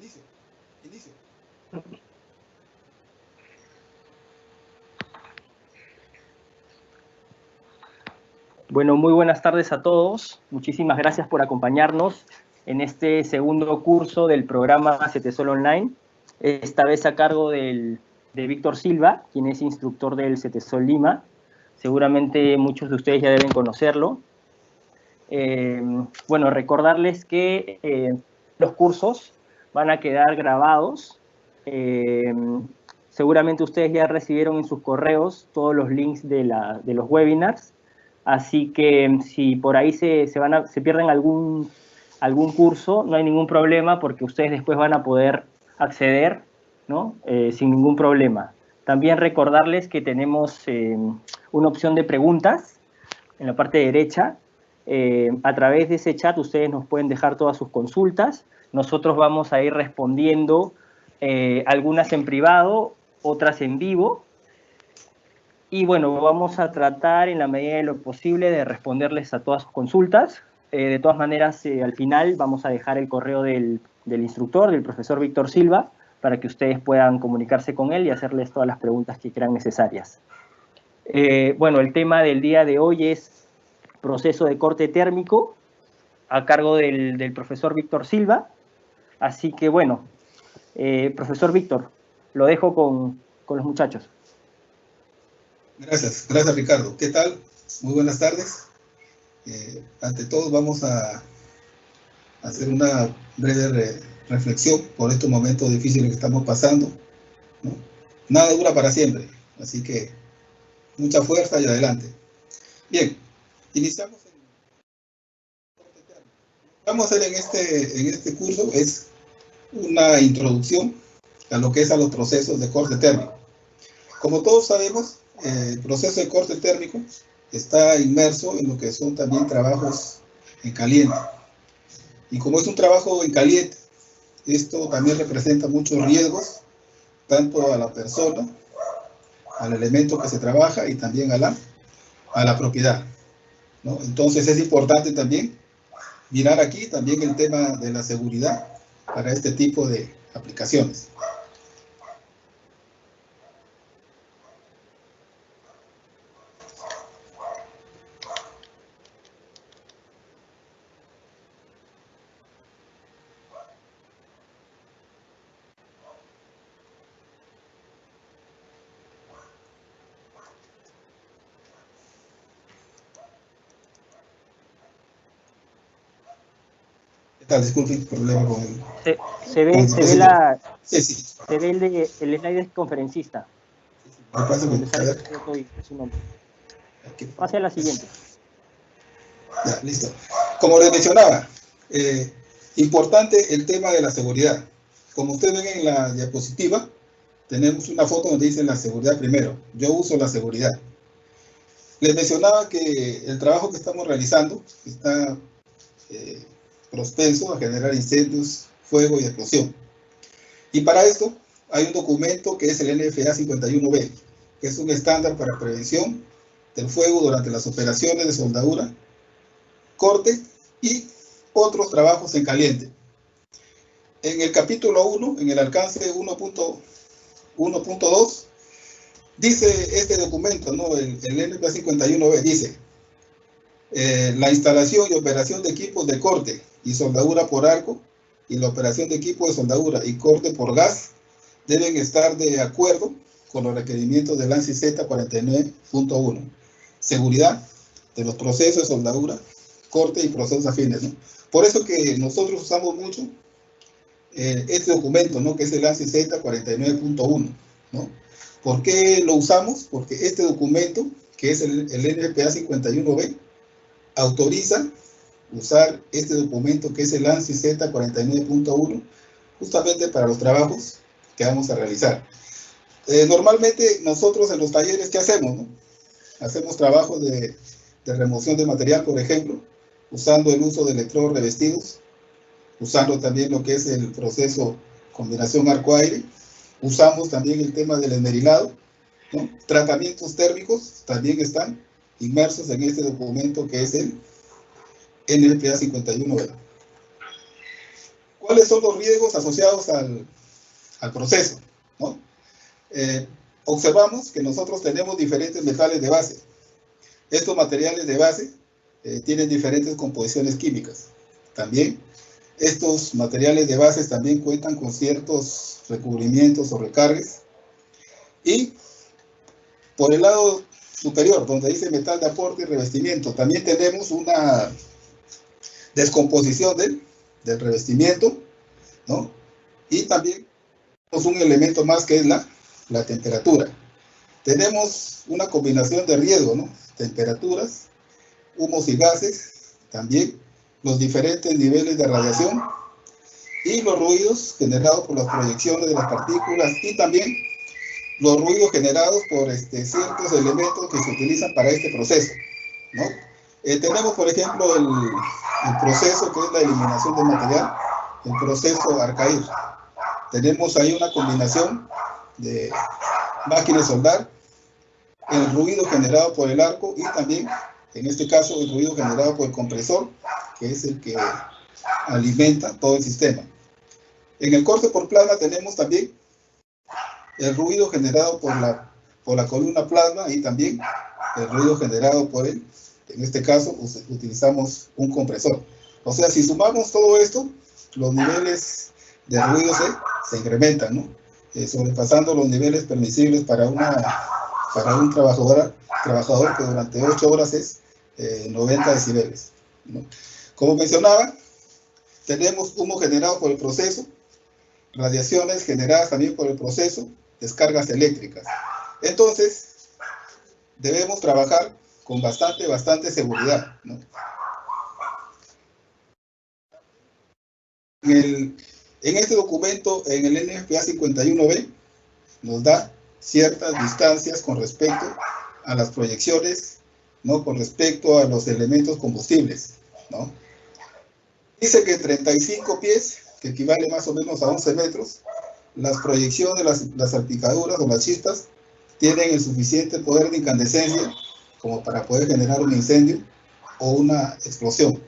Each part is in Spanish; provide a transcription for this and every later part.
Inicio. Inicio. Bueno, muy buenas tardes a todos. Muchísimas gracias por acompañarnos en este segundo curso del programa CETESOL Online, esta vez a cargo de Víctor Silva, quien es instructor del CETESOL Lima. Seguramente muchos de ustedes ya deben conocerlo. Bueno, recordarles que los cursos van a quedar grabados. Seguramente ustedes ya recibieron en sus correos todos los links de los webinars. Así que si por ahí se pierden algún curso, no hay ningún problema porque ustedes después van a poder acceder, ¿no? Sin ningún problema. También recordarles que tenemos una opción de preguntas en la parte derecha. A través de ese chat ustedes nos pueden dejar todas sus consultas. Nosotros vamos a ir respondiendo algunas en privado, otras en vivo. Y bueno, vamos a tratar en la medida de lo posible de responderles a todas sus consultas. De todas maneras, al final vamos a dejar el correo del instructor, del profesor Víctor Silva, para que ustedes puedan comunicarse con él y hacerles todas las preguntas que crean necesarias. Bueno, el tema del día de hoy es proceso de corte térmico, a cargo del profesor Víctor Silva. Así que bueno, profesor Víctor, lo dejo con los muchachos. Gracias Ricardo. ¿Qué tal? Muy buenas tardes. Ante todo vamos a hacer una breve reflexión por estos momentos difíciles que estamos pasando, ¿no? Nada dura para siempre, así que mucha fuerza y adelante. Bien, iniciamos. Lo que vamos a hacer en este curso es una introducción a lo que es a los procesos de corte térmico. Como todos sabemos, el proceso de corte térmico está inmerso en lo que son también trabajos en caliente. Y como es un trabajo en caliente, esto también representa muchos riesgos, tanto a la persona, al elemento que se trabaja y también a la propiedad, ¿no? Entonces es importante también mirar aquí también el tema de la seguridad para este tipo de aplicaciones. Disculpen el problema con el... Se ve el slide conferencista. Pase a la siguiente. Ya, listo. Como les mencionaba, importante el tema de la seguridad. Como ustedes ven en la diapositiva, tenemos una foto donde dice la seguridad primero. Yo uso la seguridad. Les mencionaba que el trabajo que estamos realizando está propenso a generar incendios, fuego y explosión. Y para esto hay un documento que es el NFA 51B, que es un estándar para prevención del fuego durante las operaciones de soldadura, corte y otros trabajos en caliente. En el capítulo 1, en el alcance 1.2, dice este documento, ¿no? El NFA 51B dice: la instalación y operación de equipos de corte y soldadura por arco y la operación de equipos de soldadura y corte por gas deben estar de acuerdo con los requerimientos del ANSI Z 49.1. Seguridad de los procesos de soldadura, corte y procesos afines, ¿no? Por eso que nosotros usamos mucho este documento, ¿no? Que es el ANSI Z 49.1, ¿no? ¿Por qué lo usamos? Porque este documento, que es el NFPA 51B, autoriza usar este documento que es el ANSI Z 49.1 justamente para los trabajos que vamos a realizar. Normalmente nosotros en los talleres, ¿qué hacemos, no? Hacemos trabajos de remoción de material, por ejemplo, usando el uso de electrodos revestidos, usando también lo que es el proceso combinación arco-aire, usamos también el tema del esmerilado, ¿no? Tratamientos térmicos también están inmersos en este documento que es el NFPA 51B. ¿Cuáles son los riesgos asociados al proceso, ¿no? Observamos que nosotros tenemos diferentes metales de base. Estos materiales de base tienen diferentes composiciones químicas. También estos materiales de base también cuentan con ciertos recubrimientos o recargues. Y por el lado superior, donde dice metal de aporte y revestimiento, también tenemos una descomposición del revestimiento, ¿no? Y también tenemos un elemento más que es la temperatura. Tenemos una combinación de riesgo, ¿no? Temperaturas, humos y gases, también los diferentes niveles de radiación y los ruidos generados por las proyecciones de las partículas y también los ruidos generados por ciertos elementos que se utilizan para este proceso, ¿no? Tenemos, por ejemplo, el proceso que es la eliminación de material, el proceso Arcair. Tenemos ahí una combinación de máquina de soldar, el ruido generado por el arco y también, en este caso, el ruido generado por el compresor, que es el que alimenta todo el sistema. En el corte por plasma tenemos también el ruido generado por la columna plasma y también el ruido generado por en este caso utilizamos un compresor. O sea, si sumamos todo esto, los niveles de ruido se incrementan, ¿no? Sobrepasando los niveles permisibles para un trabajador que durante 8 horas es 90 decibeles, ¿no? Como mencionaba, tenemos humo generado por el proceso, radiaciones generadas también por el proceso, descargas eléctricas. Entonces, debemos trabajar con bastante seguridad, ¿no? En este documento, en el NFPA 51B, nos da ciertas distancias con respecto a las proyecciones, ¿no? Con respecto a los elementos combustibles, ¿no? Dice que 35 pies, que equivale más o menos a 11 metros, las proyecciones, las salpicaduras o las chispas tienen el suficiente poder de incandescencia como para poder generar un incendio o una explosión.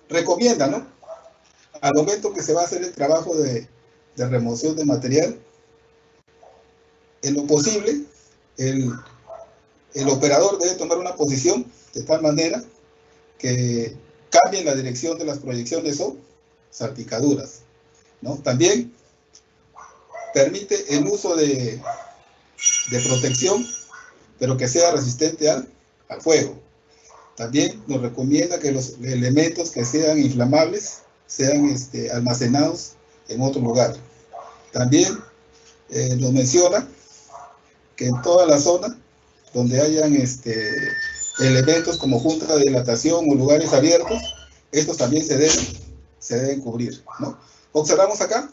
Recomienda, ¿no? Al momento que se va a hacer el trabajo de remoción de material, en lo posible, el operador debe tomar una posición de tal manera que cambien la dirección de las proyecciones o salpicaduras, ¿no? También permite el uso de protección, pero que sea resistente al fuego. También nos recomienda que los elementos que sean inflamables sean almacenados en otro lugar. También nos menciona que en toda la zona donde hayan elementos como junta de dilatación o lugares abiertos, estos también se deben cubrir, ¿no? Observamos acá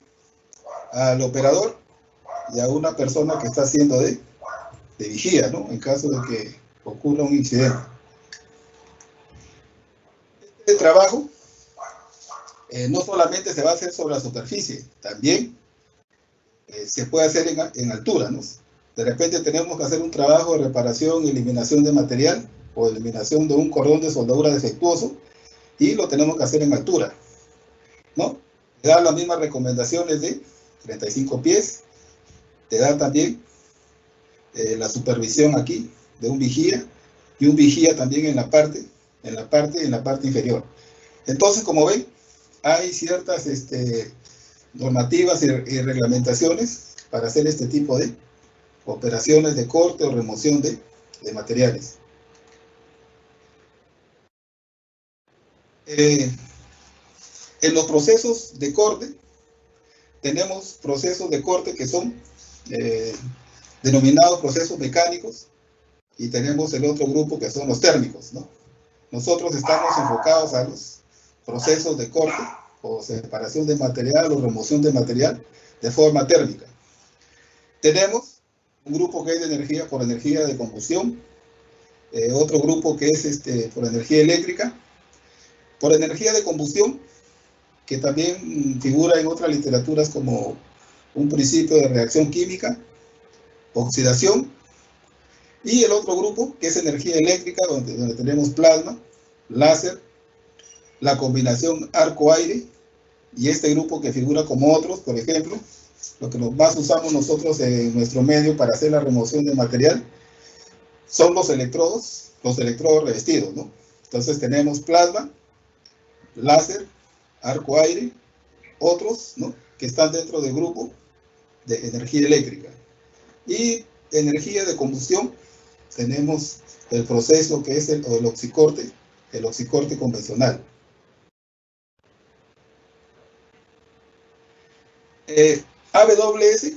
al operador y a una persona que está haciendo de vigía, ¿no? En caso de que ocurra un incidente. Este trabajo no solamente se va a hacer sobre la superficie, también se puede hacer en altura, ¿no? De repente tenemos que hacer un trabajo de reparación y eliminación de material o eliminación de un cordón de soldadura defectuoso y lo tenemos que hacer en altura, ¿no? Te da las mismas recomendaciones de 35 pies, te da también la supervisión aquí de un vigía y un vigía también en la parte inferior. Entonces, como ven, hay ciertas normativas y reglamentaciones para hacer este tipo de operaciones de corte o remoción de materiales. En los procesos de corte, tenemos procesos de corte que son denominados procesos mecánicos y tenemos el otro grupo que son los térmicos, ¿no? Nosotros estamos enfocados a los procesos de corte o separación de material o remoción de material de forma térmica. Tenemos un grupo que es de energía por energía de combustión, otro grupo que es por energía eléctrica, por energía de combustión, que también figura en otras literaturas como un principio de reacción química, oxidación, y el otro grupo que es energía eléctrica, donde tenemos plasma, láser, la combinación arco-aire, y este grupo que figura como otros, por ejemplo, lo que más usamos nosotros en nuestro medio para hacer la remoción de material, son los electrodos revestidos, ¿no? Entonces tenemos plasma, láser, arco-aire, otros, ¿no?, que están dentro del grupo de energía eléctrica. Y energía de combustión, tenemos el proceso que es el oxicorte convencional. AWS,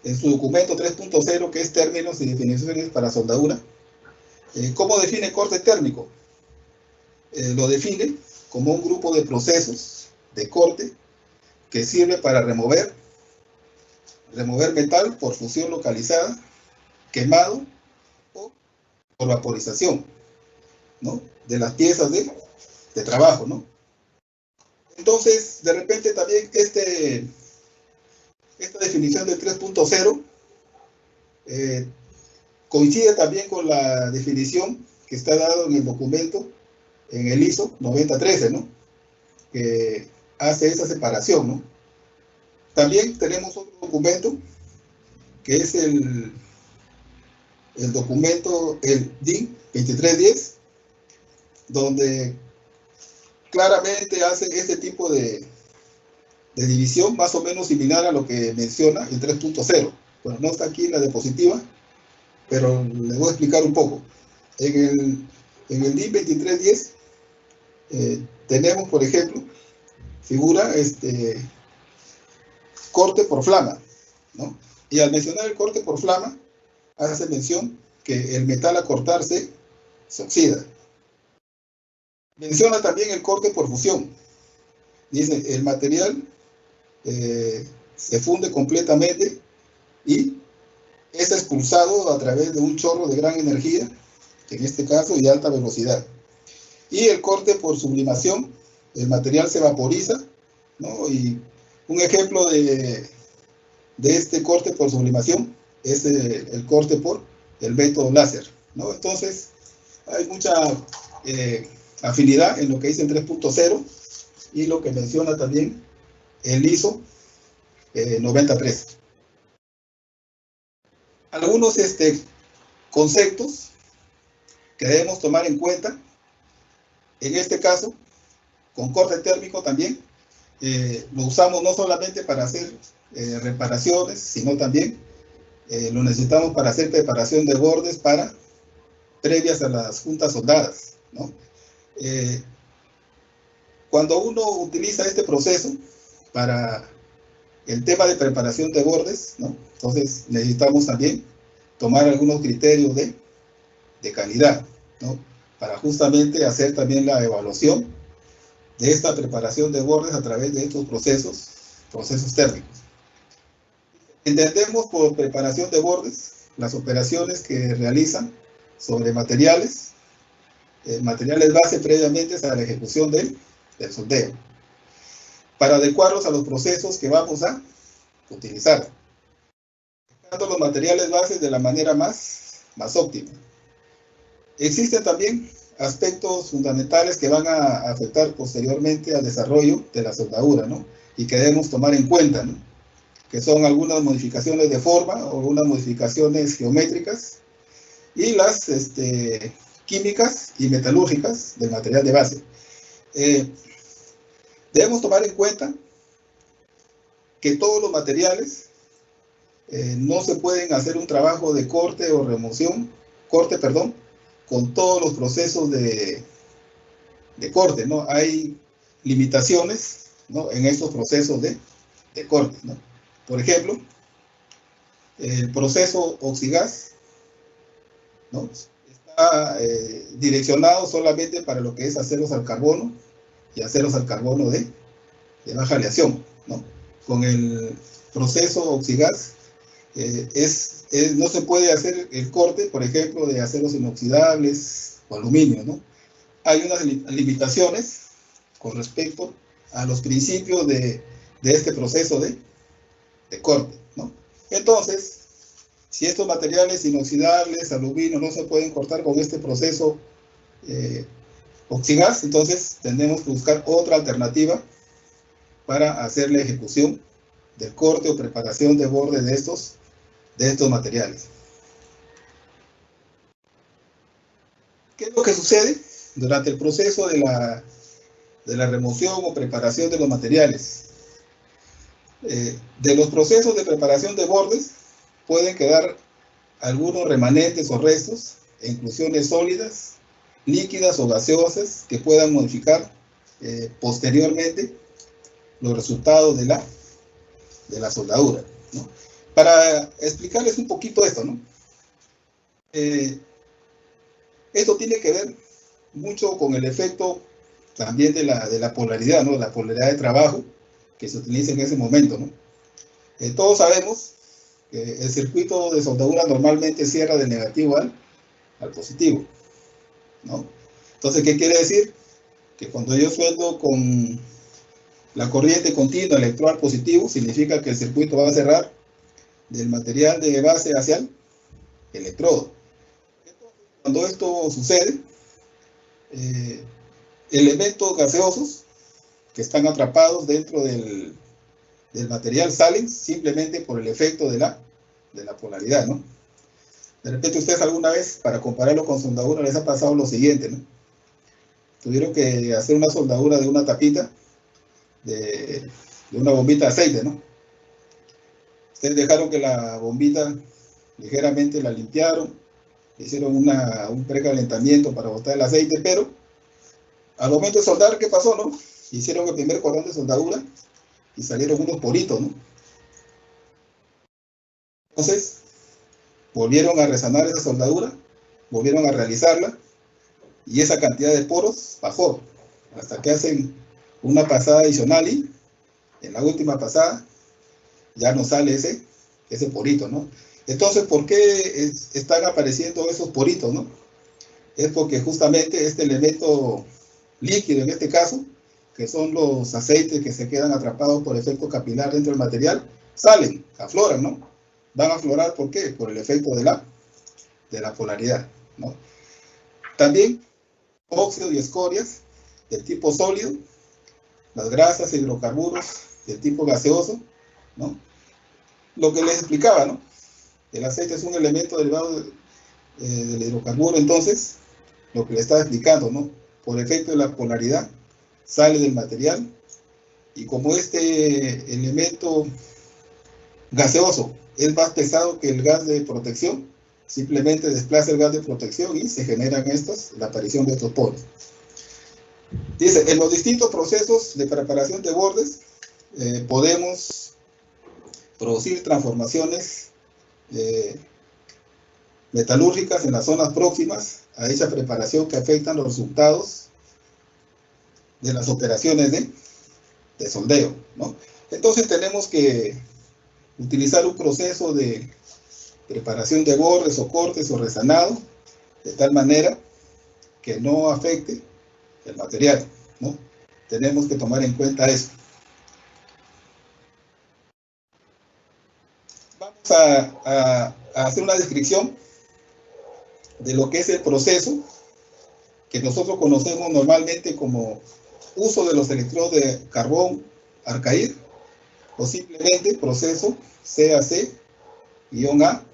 en su documento 3.0, que es términos y definiciones para soldadura, ¿cómo define corte térmico? Lo define como un grupo de procesos de corte que sirve para remover metal por fusión localizada, quemado o por vaporización, ¿no?, de las piezas de trabajo, ¿no? Entonces, de repente también esta definición del 3.0 coincide también con la definición que está dado en el documento, en el ISO 9013, ¿no?, que hace esa separación, ¿no? También tenemos otro documento, que es el documento, el DIN 2310, donde claramente hace este tipo de división, más o menos similar a lo que menciona el 3.0. Bueno, no está aquí en la diapositiva, pero le voy a explicar un poco. En el DIN 2310 tenemos, por ejemplo, figura corte por flama, ¿no? Y al mencionar el corte por flama, hace mención que el metal a cortarse se oxida. Menciona también el corte por fusión. Dice, el material se funde completamente y es expulsado a través de un chorro de gran energía, en este caso, y alta velocidad. Y el corte por sublimación, el material se vaporiza, ¿no? Y un ejemplo de este corte por sublimación es el corte por el método láser, ¿no? Entonces, hay mucha afinidad en lo que dice el 3.0 y lo que menciona también el ISO 9013. Algunos conceptos que debemos tomar en cuenta, en este caso, con corte térmico también, lo usamos no solamente para hacer reparaciones, sino también lo necesitamos para hacer preparación de bordes previas a las juntas soldadas, ¿no? Cuando uno utiliza este proceso para el tema de preparación de bordes, ¿no?, entonces necesitamos también tomar algunos criterios de calidad, ¿no?, para justamente hacer también la evaluación de esta preparación de bordes a través de estos procesos térmicos. Entendemos por preparación de bordes las operaciones que realizan sobre materiales base previamente a la ejecución del soldeo, para adecuarlos a los procesos que vamos a utilizar, usando los materiales bases de la manera más óptima. Existen también aspectos fundamentales que van a afectar posteriormente al desarrollo de la soldadura, ¿no?, y que debemos tomar en cuenta, ¿no?, que son algunas modificaciones de forma o algunas modificaciones geométricas y las químicas y metalúrgicas del material de base. Debemos tomar en cuenta que todos los materiales no se pueden hacer un trabajo de corte o remoción, con todos los procesos de corte, ¿no? Hay limitaciones, ¿no?, en estos procesos de corte, ¿no? Por ejemplo, el proceso oxigas, ¿no?, está direccionado solamente para lo que es aceros al carbono y aceros al carbono de baja aleación, ¿no? Con el proceso oxigas no se puede hacer el corte, por ejemplo, de aceros inoxidables o aluminio, ¿no? Hay unas limitaciones con respecto a los principios de este proceso de corte, ¿no? Entonces, si estos materiales inoxidables, aluminio, no se pueden cortar con este proceso oxigas, entonces tenemos que buscar otra alternativa para hacer la ejecución del corte o preparación de borde de estos materiales. ¿Qué es lo que sucede durante el proceso de la remoción o preparación de los materiales? De los procesos de preparación de bordes pueden quedar algunos remanentes o restos, inclusiones sólidas, líquidas o gaseosas que puedan modificar posteriormente los resultados de la soldadura, ¿no? Para explicarles un poquito esto, ¿no? Esto tiene que ver mucho con el efecto también de la polaridad, ¿no? La polaridad de trabajo que se utiliza en ese momento, ¿no? Todos sabemos que el circuito de soldadura normalmente cierra del negativo al positivo, ¿no? Entonces, ¿qué quiere decir? Que cuando yo sueldo con la corriente continua electroal positivo, significa que el circuito va a cerrar del material de base hacia el electrodo. Cuando esto sucede, elementos gaseosos que están atrapados dentro del material salen simplemente por el efecto de la polaridad, ¿no? De repente ustedes alguna vez, para compararlo con soldadura, les ha pasado lo siguiente, ¿no? Tuvieron que hacer una soldadura de una tapita de una bombita de aceite, ¿no? Ustedes dejaron que la bombita ligeramente la limpiaron, hicieron un precalentamiento para botar el aceite, pero al momento de soldar, ¿qué pasó, no? Hicieron el primer cordón de soldadura y salieron unos poritos, ¿no? Entonces, volvieron a resanar esa soldadura, volvieron a realizarla, y esa cantidad de poros bajó, hasta que hacen una pasada adicional y en la última pasada ya no sale ese porito, ¿no? Entonces, ¿por qué están apareciendo esos poritos, no? Es porque justamente este elemento líquido, en este caso, que son los aceites que se quedan atrapados por efecto capilar dentro del material, salen, afloran, ¿no? Van a aflorar, ¿por qué? Por el efecto de la polaridad, ¿no? También óxidos y escorias del tipo sólido, las grasas e hidrocarburos del tipo gaseoso, ¿no? Lo que les explicaba, ¿no? El aceite es un elemento derivado del hidrocarburo, entonces, lo que les estaba explicando, ¿no? Por efecto de la polaridad, sale del material, y como este elemento gaseoso es más pesado que el gas de protección, simplemente desplaza el gas de protección y se generan la aparición de estos poros. Dice, en los distintos procesos de preparación de bordes, podemos producir transformaciones metalúrgicas en las zonas próximas a esa preparación que afectan los resultados de las operaciones de soldeo, ¿no? Entonces tenemos que utilizar un proceso de preparación de bordes o cortes o resanado de tal manera que no afecte el material, ¿no? Tenemos que tomar en cuenta eso. Vamos a hacer una descripción de lo que es el proceso que nosotros conocemos normalmente como uso de los electrodos de carbón arcaír, o simplemente proceso CAC-A,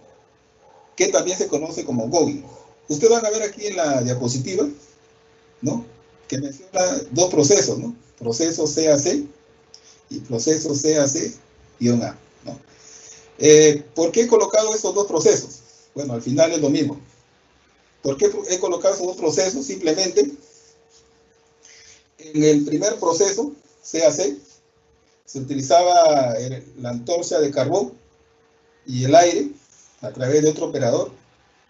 que también se conoce como Gauguin. Ustedes van a ver aquí en la diapositiva, ¿no?, que menciona dos procesos, ¿no? Proceso CAC y proceso CAC-A, ¿no? ¿Por qué he colocado estos dos procesos? Bueno, al final es lo mismo. ¿Por qué he colocado esos dos procesos? Simplemente, en el primer proceso, CAC, se utilizaba la antorcha de carbón y el aire, a través de otro operador,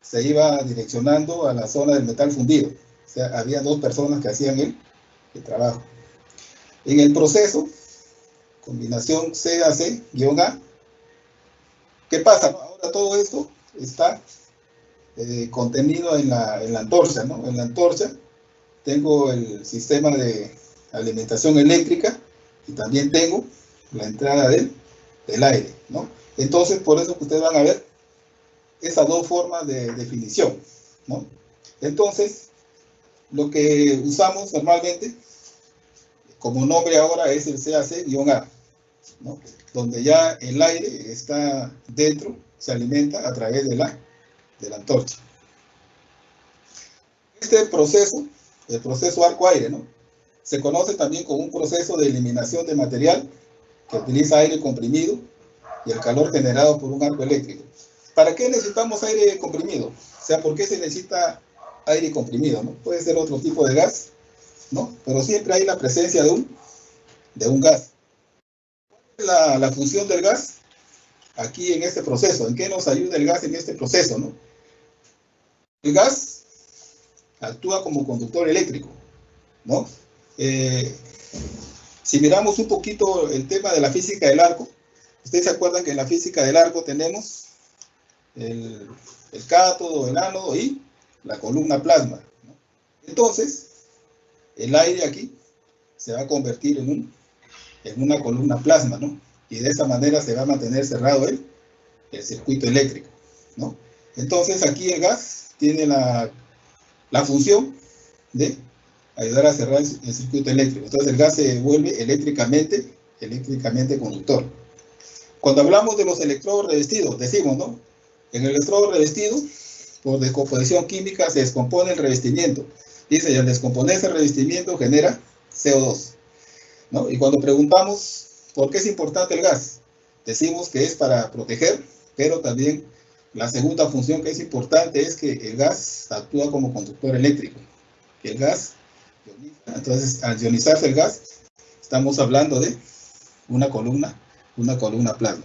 se iba direccionando a la zona del metal fundido. O sea, había dos personas que hacían el trabajo. En el proceso, combinación CAC-A, ¿qué pasa? Ahora todo esto está contenido en la antorcha, ¿no? En la antorcha tengo el sistema de alimentación eléctrica y también tengo la entrada del aire, ¿no? Entonces, por eso que ustedes van a ver esas dos formas de definición, ¿no? Entonces, lo que usamos normalmente, como nombre ahora, es el CAC-A, ¿no? Donde ya el aire está dentro, se alimenta a través de la antorcha. Este proceso, el proceso arco-aire, ¿no? Se conoce también como un proceso de eliminación de material que utiliza aire comprimido y el calor generado por un arco eléctrico. ¿Para qué necesitamos aire comprimido? O sea, ¿por qué se necesita aire comprimido, ¿no? Puede ser otro tipo de gas, ¿no? Pero siempre hay la presencia de un gas. ¿Cuál es la función del gas aquí en este proceso? ¿En qué nos ayuda el gas en este proceso, no? El gas actúa como conductor eléctrico, ¿no? Si miramos un poquito el tema de la física del arco, ustedes se acuerdan que en la física del arco tenemos el cátodo, el ánodo y la columna plasma, ¿no? Entonces, el aire aquí se va a convertir en una columna plasma, ¿no? Y de esa manera se va a mantener cerrado el circuito eléctrico, ¿no? Entonces, aquí el gas tiene la función de ayudar a cerrar el circuito eléctrico. Entonces, el gas se vuelve eléctricamente conductor. Cuando hablamos de los electrodos revestidos, decimos, ¿no? En el electrodo revestido, por descomposición química, se descompone el revestimiento. Dice, y al descomponerse el revestimiento genera CO2, ¿no? Y cuando preguntamos por qué es importante el gas, decimos que es para proteger, pero también la segunda función que es importante es que el gas actúa como conductor eléctrico. Que el gas ioniza. Entonces, al ionizarse el gas, estamos hablando de una columna plasma.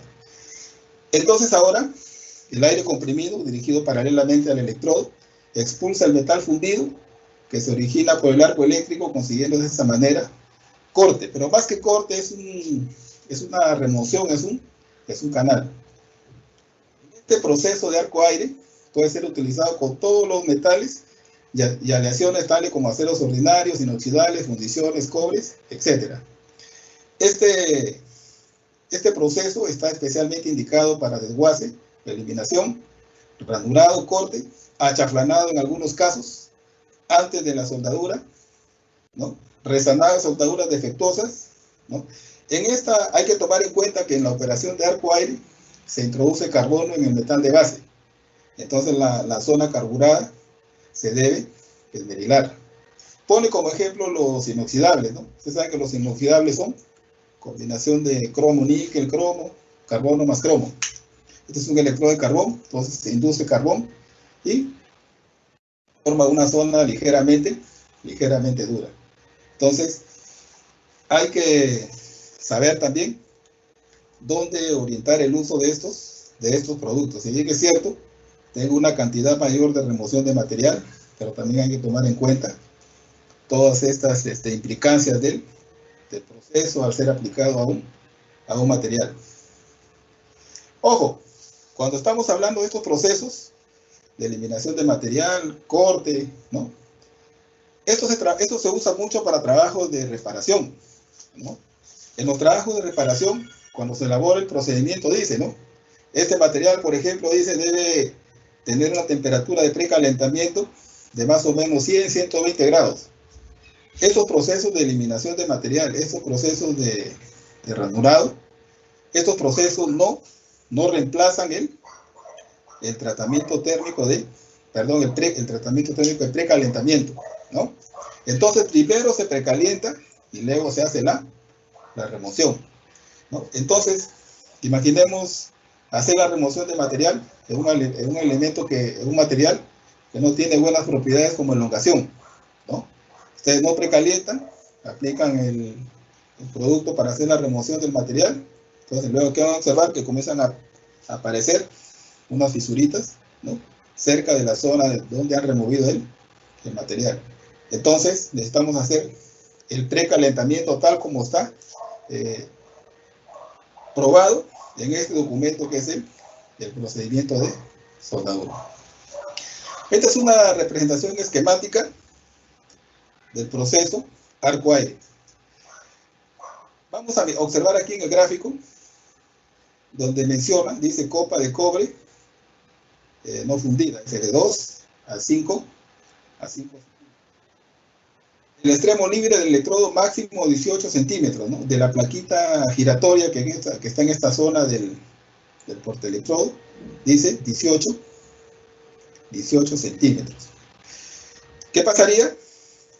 Entonces ahora, el aire comprimido, dirigido paralelamente al electrodo, expulsa el metal fundido, que se origina por el arco eléctrico, consiguiendo de esa manera corte. Pero más que corte, es una remoción, es un canal. Este proceso de arco-aire puede ser utilizado con todos los metales y aleaciones tales como aceros ordinarios, inoxidables, fundiciones, cobres, etc. Este proceso está especialmente indicado para desguace, eliminación, ranurado, corte, achaflanado en algunos casos, antes de la soldadura, ¿no? Resanado de soldaduras defectuosas, ¿no? En esta hay que tomar en cuenta que en la operación de arco-aire se introduce carbono en el metal de base. Entonces la zona carburada se debe esmerilar. Pone como ejemplo los inoxidables, ¿no? Ustedes saben que los inoxidables son combinación de cromo, níquel, cromo, carbono más cromo. Este es un electrodo de carbón, entonces se induce carbón y forma una zona ligeramente dura. Entonces, hay que saber también dónde orientar el uso de estos productos. Si bien es cierto, tengo una cantidad mayor de remoción de material, pero también hay que tomar en cuenta todas estas implicancias del proceso al ser aplicado a un material. Ojo, cuando estamos hablando de estos procesos de eliminación de material, corte, ¿no? Esto se usa mucho para trabajos de reparación, ¿no? En los trabajos de reparación, cuando se elabora el procedimiento, dice, ¿no? Este material, por ejemplo, dice, debe tener una temperatura de precalentamiento de más o menos 100, 120 grados. Estos procesos de eliminación de material, estos procesos de ranurado, estos procesos no reemplazan el tratamiento térmico el tratamiento térmico de precalentamiento, ¿no? Entonces, primero se precalienta y luego se hace la remoción, ¿no? Entonces, imaginemos hacer la remoción de material en un material que no tiene buenas propiedades como elongación, ¿no? Ustedes no precalientan, aplican el producto para hacer la remoción del material. Entonces, luego que van a observar que comienzan a aparecer unas fisuritas, ¿no? Cerca de la zona donde han removido el material. Entonces, necesitamos hacer el precalentamiento tal como está probado en este documento que es el procedimiento de soldadura. Esta es una representación esquemática del proceso arco-aire. Vamos a observar aquí en el gráfico, donde menciona, dice copa de cobre no fundida, dice de 2 a 5. El extremo libre del electrodo máximo 18 centímetros, ¿no? De la plaquita giratoria que está en esta zona del portaelectrodo, dice 18 centímetros. ¿Qué pasaría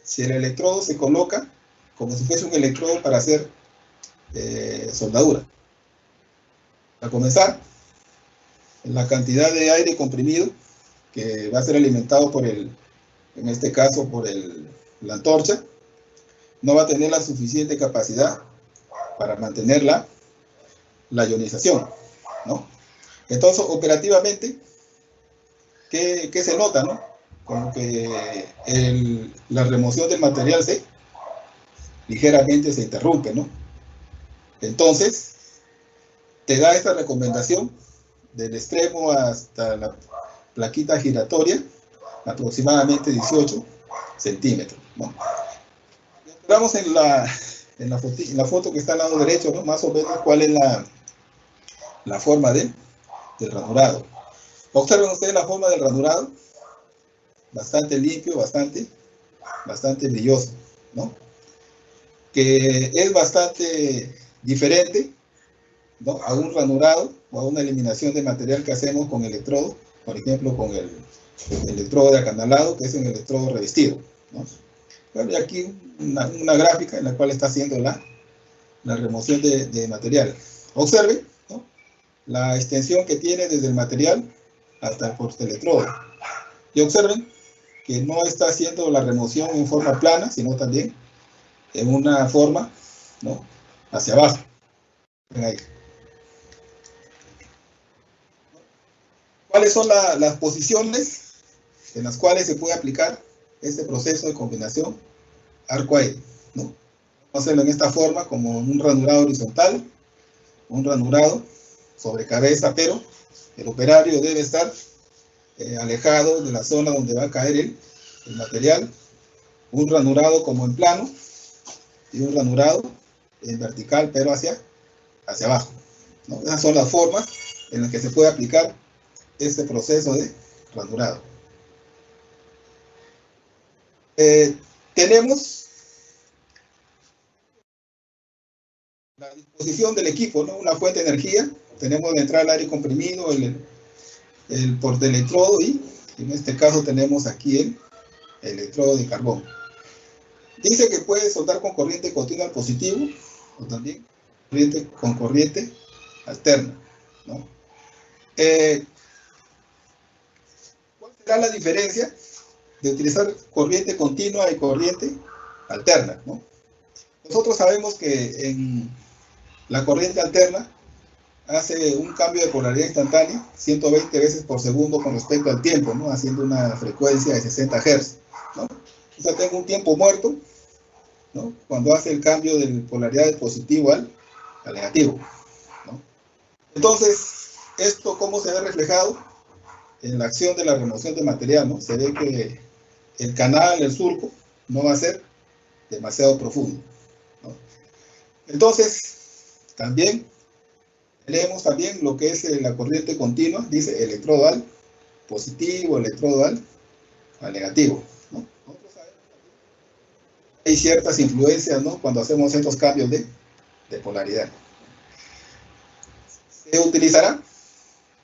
si el electrodo se coloca como si fuese un electrodo para hacer soldadura? Para comenzar, la cantidad de aire comprimido que va a ser alimentado por en este caso por la antorcha, no va a tener la suficiente capacidad para mantener la ionización, ¿no? Entonces, operativamente, ¿qué se nota, no? Como que la remoción del material ligeramente se interrumpe, ¿no? Entonces, te da esta recomendación del extremo hasta la plaquita giratoria, aproximadamente 18 centímetros, ¿no? Vamos en la foto que está al lado derecho, ¿no? Más o menos cuál es la forma del ranurado. Observen ustedes la forma del ranurado, bastante limpio, bastante brilloso, ¿no? Que es bastante diferente, ¿no? A un ranurado o a una eliminación de material que hacemos con electrodo, por ejemplo, con el electrodo de acanalado, que es un electrodo revestido, ¿no? Bueno, y aquí una gráfica en la cual está haciendo la remoción de material. Observe, ¿no? La extensión que tiene desde el material hasta el portaelectrodo. Y observen que no está haciendo la remoción en forma plana, sino también en una forma, ¿no? Hacia abajo. Ven ahí. ¿Cuáles son las posiciones en las cuales se puede aplicar este proceso de combinación arco-aire, ¿no? Vamos a hacerlo en esta forma, como un ranurado horizontal, un ranurado sobre cabeza, pero el operario debe estar alejado de la zona donde va a caer el material. Un ranurado como en plano y un ranurado en vertical, pero hacia abajo, ¿no? Esas son las formas en las que se puede aplicar este proceso de ranurado. Tenemos la disposición del equipo, ¿no? Una fuente de energía. Tenemos de entrada el aire comprimido, el portaelectrodo y en este caso tenemos aquí el electrodo de carbón. Dice que puede soldar con corriente continua al positivo o también con corriente alterna, ¿no? ¿Cuál será la diferencia de utilizar corriente continua y corriente alterna, ¿no? Nosotros sabemos que en la corriente alterna hace un cambio de polaridad instantánea 120 veces por segundo con respecto al tiempo, ¿no? Haciendo una frecuencia de 60 Hz, ¿no? O sea, tengo un tiempo muerto, ¿no? Cuando hace el cambio de polaridad del positivo al negativo, ¿no? Entonces, ¿esto cómo se ve reflejado? En la acción de la remoción de material, ¿no? Se ve que el canal, el surco, no va a ser demasiado profundo, ¿no? Entonces, también tenemos también lo que es la corriente continua, dice electrodo al positivo, electrodo al negativo, ¿no? Nosotros sabemos que hay ciertas influencias, ¿no? Cuando hacemos estos cambios de polaridad. Se utilizará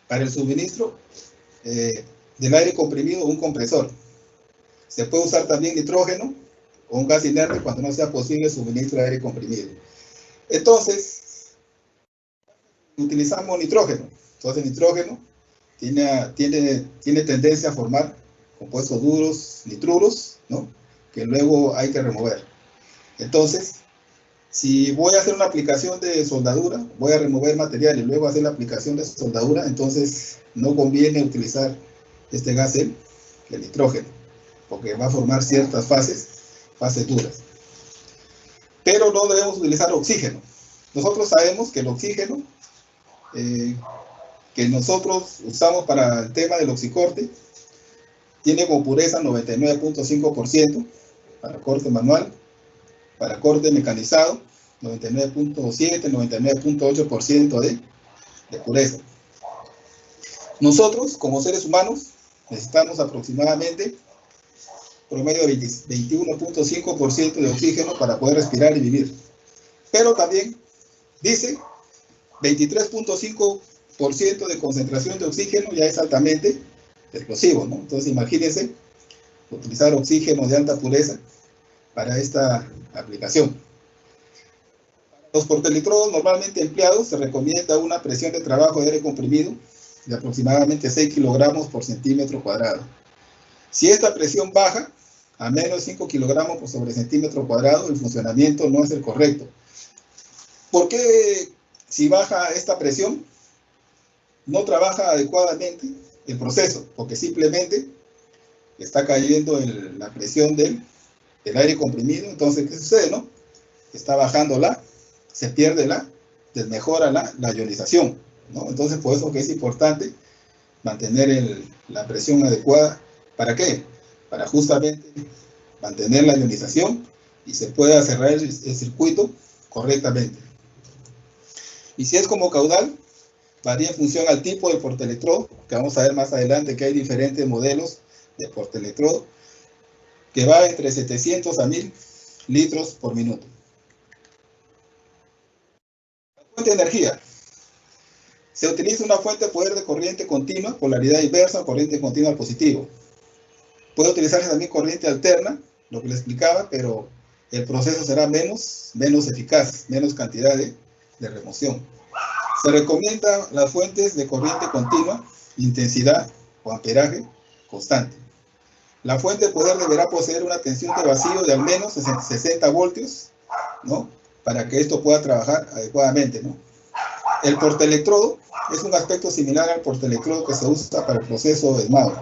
para el suministro del aire comprimido un compresor. Se puede usar también nitrógeno o un gas inerte cuando no sea posible el suministro de aire comprimido. Entonces, utilizamos nitrógeno. Entonces, el nitrógeno tiene tendencia a formar compuestos duros, nitruros, ¿no? Que luego hay que remover. Entonces, si voy a hacer una aplicación de soldadura, voy a remover material y luego hacer la aplicación de soldadura, entonces no conviene utilizar este gas, el nitrógeno, porque va a formar ciertas fases duras. Pero no debemos utilizar oxígeno. Nosotros sabemos que el oxígeno que nosotros usamos para el tema del oxicorte tiene como pureza 99.5% para corte manual, para corte mecanizado 99.7, 99.8% de pureza. Nosotros, como seres humanos, necesitamos aproximadamente promedio de 21.5% de oxígeno para poder respirar y vivir. Pero también dice 23.5% de concentración de oxígeno ya es altamente explosivo, ¿no? Entonces imagínense utilizar oxígeno de alta pureza para esta aplicación. Los portaelectrodos normalmente empleados se recomienda una presión de trabajo de aire comprimido de aproximadamente 6 kilogramos por centímetro cuadrado. Si esta presión baja a menos 5 kilogramos por sobre centímetro cuadrado, el funcionamiento no es el correcto. ¿Por qué si baja esta presión no trabaja adecuadamente el proceso? Porque simplemente está cayendo la presión del aire comprimido. Entonces, ¿qué sucede, no? Está bajando se pierde desmejora la ionización, ¿no? Entonces, por eso que es importante mantener la presión adecuada. ¿Para qué? Para justamente mantener la ionización y se pueda cerrar el circuito correctamente. Y si es como caudal, varía en función al tipo de portaelectrodo, que vamos a ver más adelante que hay diferentes modelos de portaelectrodo, que va entre 700 a 1000 litros por minuto. Fuente de energía. Se utiliza una fuente de poder de corriente continua, polaridad inversa, corriente continua al positivo. Puede utilizarse también corriente alterna, lo que le explicaba, pero el proceso será menos eficaz, menos cantidad de remoción. Se recomienda las fuentes de corriente continua, intensidad o amperaje constante. La fuente de poder deberá poseer una tensión de vacío de al menos 60 voltios, ¿no? Para que esto pueda trabajar adecuadamente, ¿no? El portaelectrodo es un aspecto similar al portaelectrodo que se usa para el proceso de esmalte.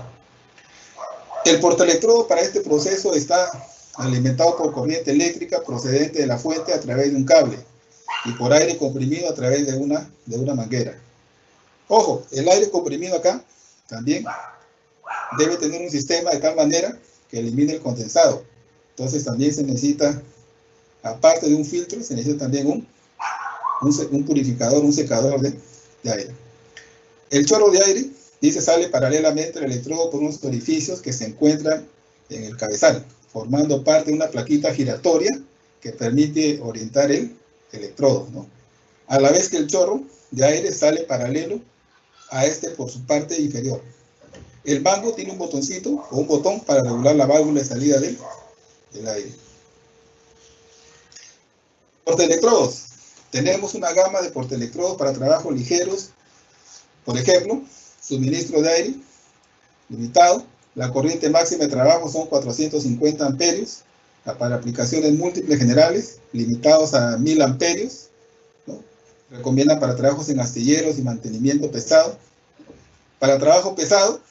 El portaelectrodo para este proceso está alimentado por corriente eléctrica procedente de la fuente a través de un cable y por aire comprimido a través de una manguera. Ojo, el aire comprimido acá también debe tener un sistema de tal manera que elimine el condensado. Entonces también se necesita, aparte de un filtro, se necesita también un purificador, un secador de aire. El chorro de aire, dice, sale paralelamente al electrodo por unos orificios que se encuentran en el cabezal, formando parte de una plaquita giratoria que permite orientar el electrodo, ¿no? A la vez que el chorro de aire sale paralelo a este por su parte inferior. El mango tiene un botoncito o un botón para regular la válvula de salida del aire. Portaelectrodos. Tenemos una gama de portaelectrodos para trabajos ligeros. Por ejemplo, suministro de aire limitado. La corriente máxima de trabajo son 450 amperios. Para aplicaciones múltiples generales, limitados a 1000 amperios. ¿No? Recomiendan para trabajos en astilleros y mantenimiento pesado. Para trabajo pesado,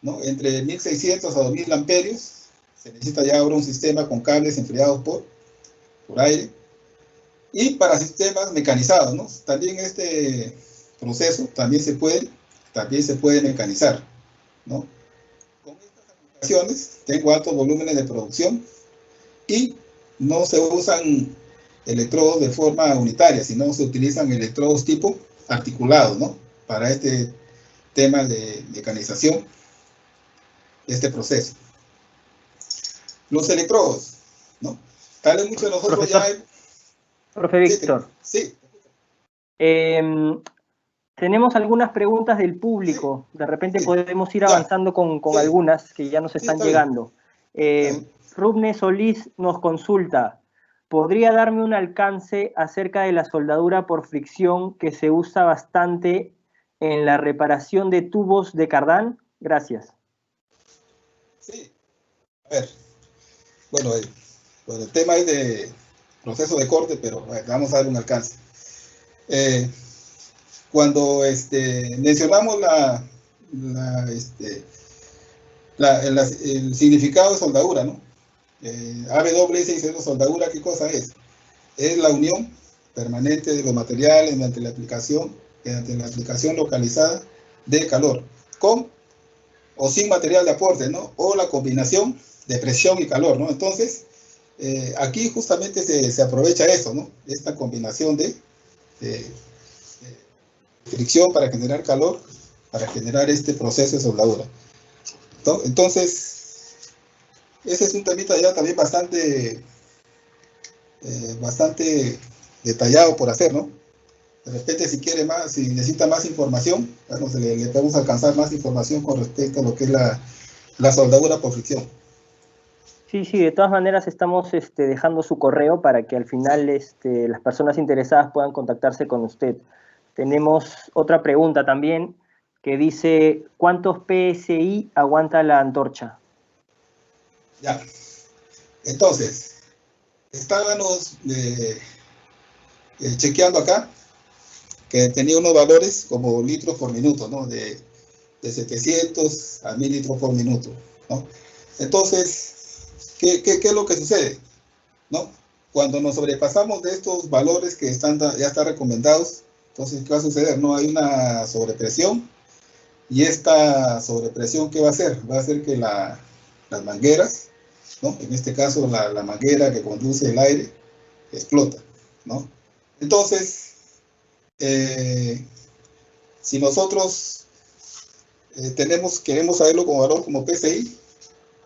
¿no? Entre 1600 a 2000 amperios, se necesita ya ahora un sistema con cables enfriados por aire. Y para sistemas mecanizados, ¿no? También este proceso también se puede mecanizar, ¿no? Con estas aplicaciones tengo altos volúmenes de producción y no se usan electrodos de forma unitaria, sino se utilizan electrodos tipo articulados, ¿no? Para este tema de mecanización de este proceso. Los electrodos, ¿no? Tal vez muchos de nosotros Profesor, ya... Profe Víctor. Sí. Tenemos algunas preguntas del público. De repente podemos ir avanzando con algunas que ya nos están llegando. Rubne Solís nos consulta. ¿Podría darme un alcance acerca de la soldadura por fricción que se usa bastante en la reparación de tubos de cardán? Gracias. Sí. A ver. Bueno, el tema es de proceso de corte, pero vamos a dar un alcance. Cuando mencionamos el significado de soldadura, ¿no? AWS dice soldadura, ¿qué cosa es? Es la unión permanente de los materiales mediante la aplicación localizada de calor, con o sin material de aporte, ¿no? O la combinación de presión y calor, ¿no? Entonces, aquí justamente se aprovecha eso, ¿no? Esta combinación de fricción para generar calor, para generar este proceso de soldadura. Entonces, ese es un temita ya también bastante detallado por hacer, ¿no? De repente, si quiere más, si necesita más información, bueno, le podemos alcanzar más información con respecto a lo que es la soldadura por fricción. Sí, sí, de todas maneras estamos dejando su correo para que al final las personas interesadas puedan contactarse con usted. Tenemos otra pregunta también que dice, ¿cuántos PSI aguanta la antorcha? Ya, entonces, estábamos chequeando acá que tenía unos valores como litros por minuto, ¿no? De 700 a 1000 litros por minuto, ¿no? Entonces, ¿qué es lo que sucede? ¿No? Cuando nos sobrepasamos de estos valores que ya están recomendados, entonces, ¿qué va a suceder? No hay una sobrepresión, y esta sobrepresión, ¿qué va a hacer? Va a hacer que las mangueras, ¿no? En este caso, la manguera que conduce el aire, explota, ¿no? Entonces, si nosotros queremos saberlo como valor como PSI,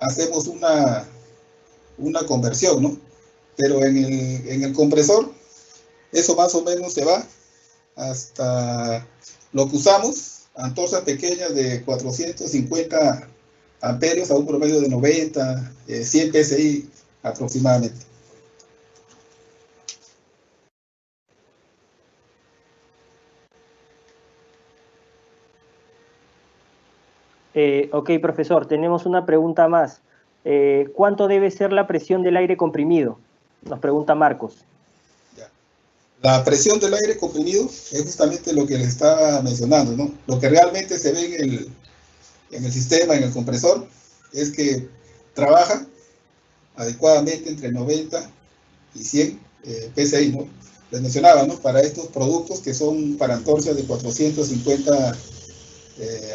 hacemos una conversión, ¿no? Pero en el compresor, eso más o menos se va hasta lo que usamos, antorchas pequeñas de 450 amperios a un promedio de 90, 100 PSI aproximadamente. Ok, profesor, tenemos una pregunta más. ¿Cuánto debe ser la presión del aire comprimido? Nos pregunta Marcos. Ya. La presión del aire comprimido es justamente lo que les estaba mencionando, ¿no? Lo que realmente se ve en el sistema, en el compresor, es que trabaja adecuadamente entre 90 y 100 PSI, ¿no? Les mencionaba, ¿no? Para estos productos que son para antorchas de 450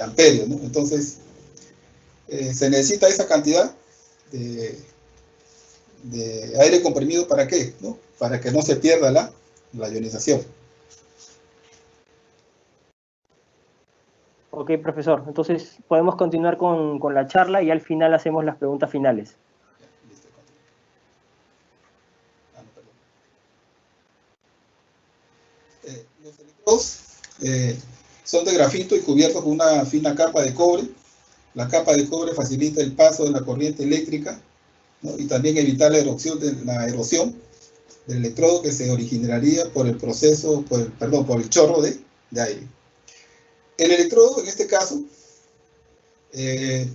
amperios, ¿no? Entonces, se necesita esa cantidad de, de aire comprimido, ¿para qué? ¿No? Para que no se pierda la ionización. Ok, profesor. Entonces podemos continuar con la charla y al final hacemos las preguntas finales. Los electrodos son de grafito y cubiertos con una fina capa de cobre. La capa de cobre facilita el paso de la corriente eléctrica, ¿no? Y también evitar la erosión del electrodo que se originaría por el proceso, por el chorro de aire. El electrodo, en este caso,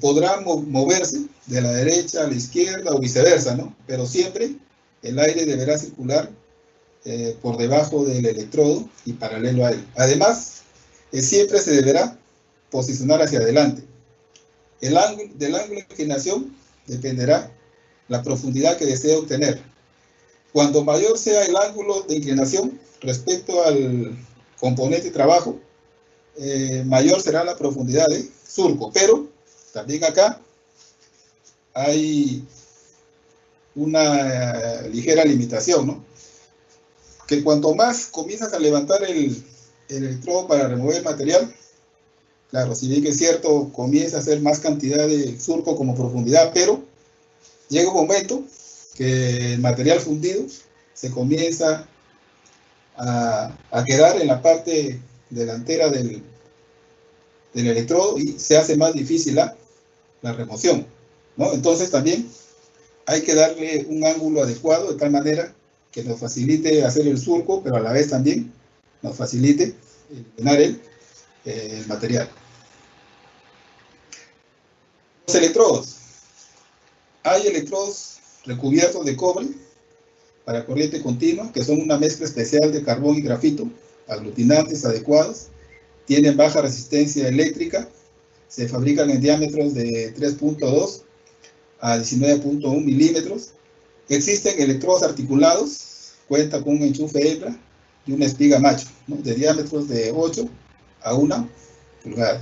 podrá moverse de la derecha a la izquierda o viceversa, ¿no? Pero siempre el aire deberá circular por debajo del electrodo y paralelo a él. Además, siempre se deberá posicionar hacia adelante. Del ángulo de inclinación dependerá la profundidad que desee obtener. Cuando mayor sea el ángulo de inclinación respecto al componente de trabajo, mayor será la profundidad de surco. Pero también acá hay una ligera limitación, ¿no? Que cuanto más comienzas a levantar el electrodo para remover el material, claro, si bien que es cierto, comienza a hacer más cantidad de surco como profundidad, pero llega un momento que el material fundido se comienza a quedar en la parte delantera del electrodo y se hace más difícil la remoción, ¿no? Entonces también hay que darle un ángulo adecuado de tal manera que nos facilite hacer el surco, pero a la vez también nos facilite eliminar el material. Los electrodos. Hay electrodos recubiertos de cobre para corriente continua, que son una mezcla especial de carbón y grafito, aglutinantes adecuados, tienen baja resistencia eléctrica, se fabrican en diámetros de 3.2 a 19.1 milímetros. Existen electrodos articulados, cuenta con un enchufe hembra y una espiga macho, ¿no? De diámetros de 8 a 1 pulgada.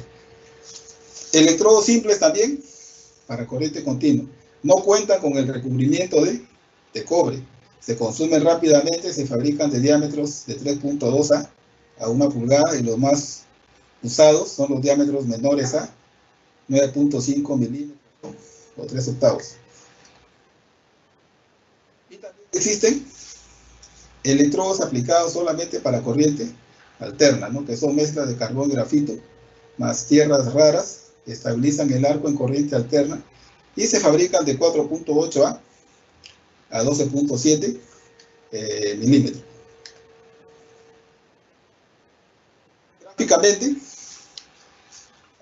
Electrodos simples también, para corriente continua. No cuentan con el recubrimiento de cobre. Se consumen rápidamente, se fabrican de diámetros de 3.2 a 1 pulgada y los más usados son los diámetros menores a 9.5 milímetros o 3 octavos. Existen electrodos aplicados solamente para corriente alterna, ¿no? Que son mezclas de carbón y grafito más tierras raras que estabilizan el arco en corriente alterna y se fabrican de 4.8 a 12.7 milímetros. Gráficamente,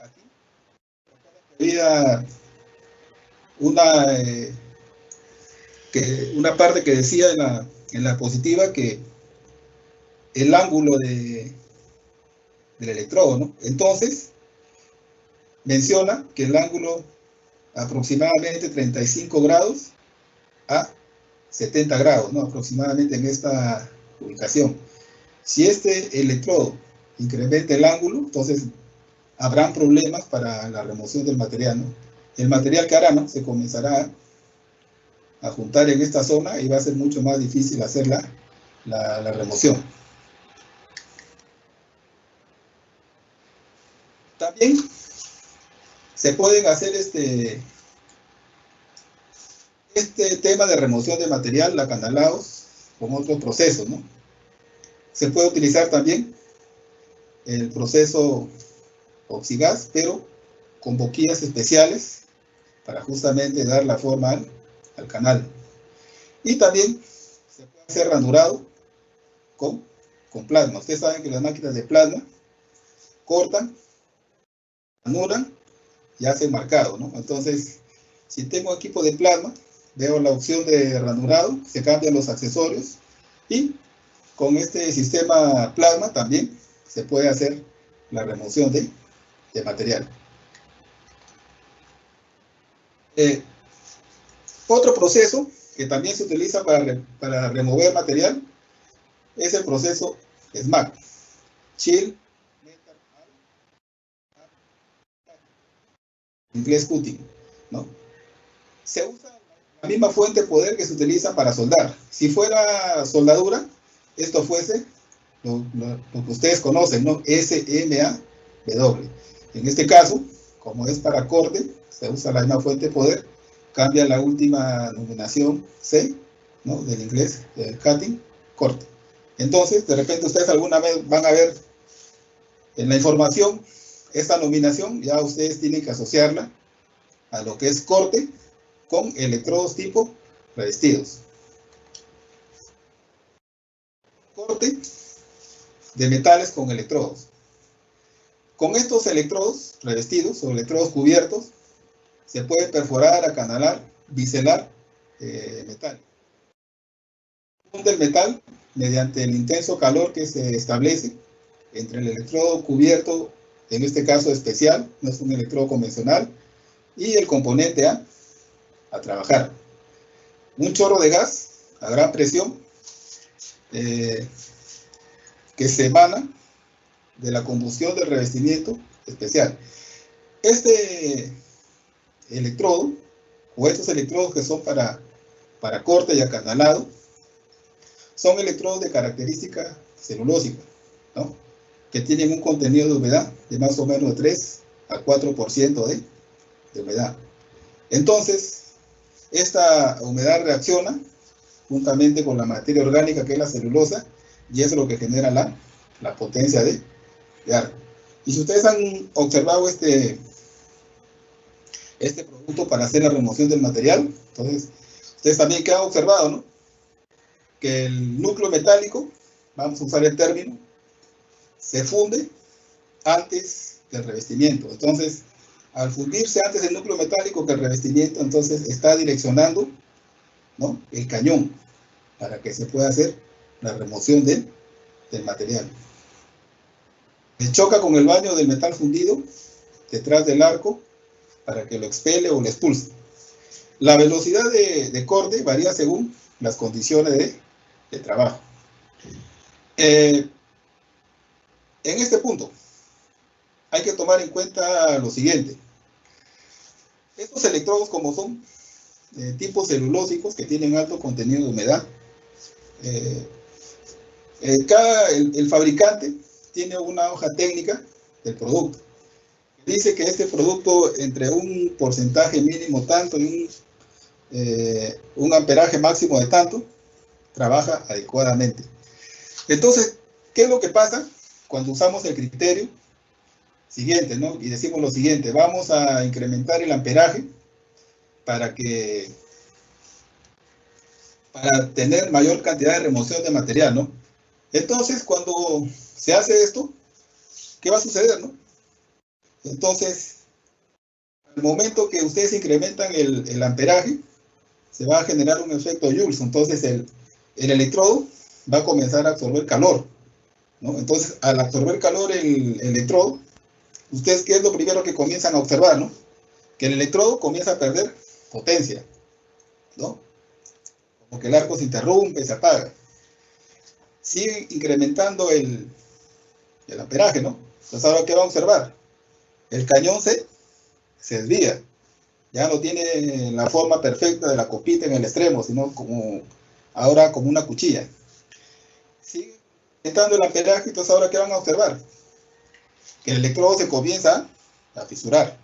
aquí había una parte que decía en la diapositiva que el ángulo del electrodo, ¿no? Entonces, menciona que el ángulo aproximadamente 35 grados a 70 grados, ¿no? Aproximadamente en esta ubicación. Si este electrodo incrementa el ángulo, entonces habrán problemas para la remoción del material, ¿no? El material que hará, ¿no? Se comenzará a juntar en esta zona y va a ser mucho más difícil hacer la remoción. También se pueden hacer este tema de remoción de material acanalados con otros procesos, ¿no? Se puede utilizar también el proceso oxigas, pero con boquillas especiales para justamente dar la forma al canal. Y también se puede hacer ranurado con plasma. Ustedes saben que las máquinas de plasma cortan, ranuran y hacen marcado, ¿no? Entonces, si tengo equipo de plasma, veo la opción de ranurado, se cambian los accesorios y con este sistema plasma también se puede hacer la remoción de material. Otro proceso que también se utiliza para remover material es el proceso SMAC, Chill Metal, en inglés cutting, ¿no? Se usa la misma fuente de poder que se utiliza para soldar. Si fuera soldadura, esto fuese lo que ustedes conocen, ¿no? SMAW. En este caso, como es para corte, se usa la misma fuente de poder, cambia la última denominación C, ¿no? Del inglés, cutting, corte. Entonces, de repente ustedes alguna vez van a ver en la información esta nominación, ya ustedes tienen que asociarla a lo que es corte con electrodos tipo revestidos. Corte de metales con electrodos. Con estos electrodos revestidos o electrodos cubiertos, se puede perforar, acanalar, biselar metal. El metal, mediante el intenso calor que se establece entre el electrodo cubierto, en este caso especial, no es un electrodo convencional, y el componente a trabajar. Un chorro de gas a gran presión que se emana de la combustión del revestimiento especial. Este electrodo, o estos electrodos que son para corte y acanalado, son electrodos de característica celulósica, ¿no? Que tienen un contenido de humedad de más o menos de 3 a 4% de humedad. Entonces, esta humedad reacciona juntamente con la materia orgánica que es la celulosa, y eso es lo que genera la potencia de arco. Y si ustedes han observado este producto para hacer la remoción del material, entonces ustedes también que han observado, ¿no? Que el núcleo metálico, vamos a usar el término, se funde antes del revestimiento. Entonces, al fundirse antes el núcleo metálico que el revestimiento, entonces está direccionando, ¿no? El cañón para que se pueda hacer la remoción del material. Se choca con el baño del metal fundido detrás del arco para que lo expele o lo expulse. La velocidad de corte varía según las condiciones de trabajo. En este punto hay que tomar en cuenta lo siguiente. Estos electrodos, como son tipos celulósicos que tienen alto contenido de humedad, el fabricante tiene una hoja técnica del producto. Dice que este producto, entre un porcentaje mínimo tanto y un amperaje máximo de tanto, trabaja adecuadamente. Entonces, ¿qué es lo que pasa cuando usamos el criterio siguiente, ¿no? Y decimos lo siguiente: vamos a incrementar el amperaje para tener mayor cantidad de remoción de material, ¿no? Entonces, cuando se hace esto, ¿qué va a suceder, no? Entonces, al momento que ustedes incrementan el amperaje, se va a generar un efecto Joule. Entonces, el electrodo va a comenzar a absorber calor, ¿no? Entonces, al absorber calor el electrodo, ustedes, ¿qué es lo primero que comienzan a observar, no? Que el electrodo comienza a perder potencia, ¿no? Como que el arco se interrumpe, se apaga. Sigue incrementando el amperaje, ¿no? Entonces, ¿ahora qué va a observar? El cañón se desvía. Ya no tiene la forma perfecta de la copita en el extremo, sino ahora como una cuchilla. Sigue aumentando el amperaje, entonces ahora ¿qué van a observar? Que el electrodo se comienza a fisurar,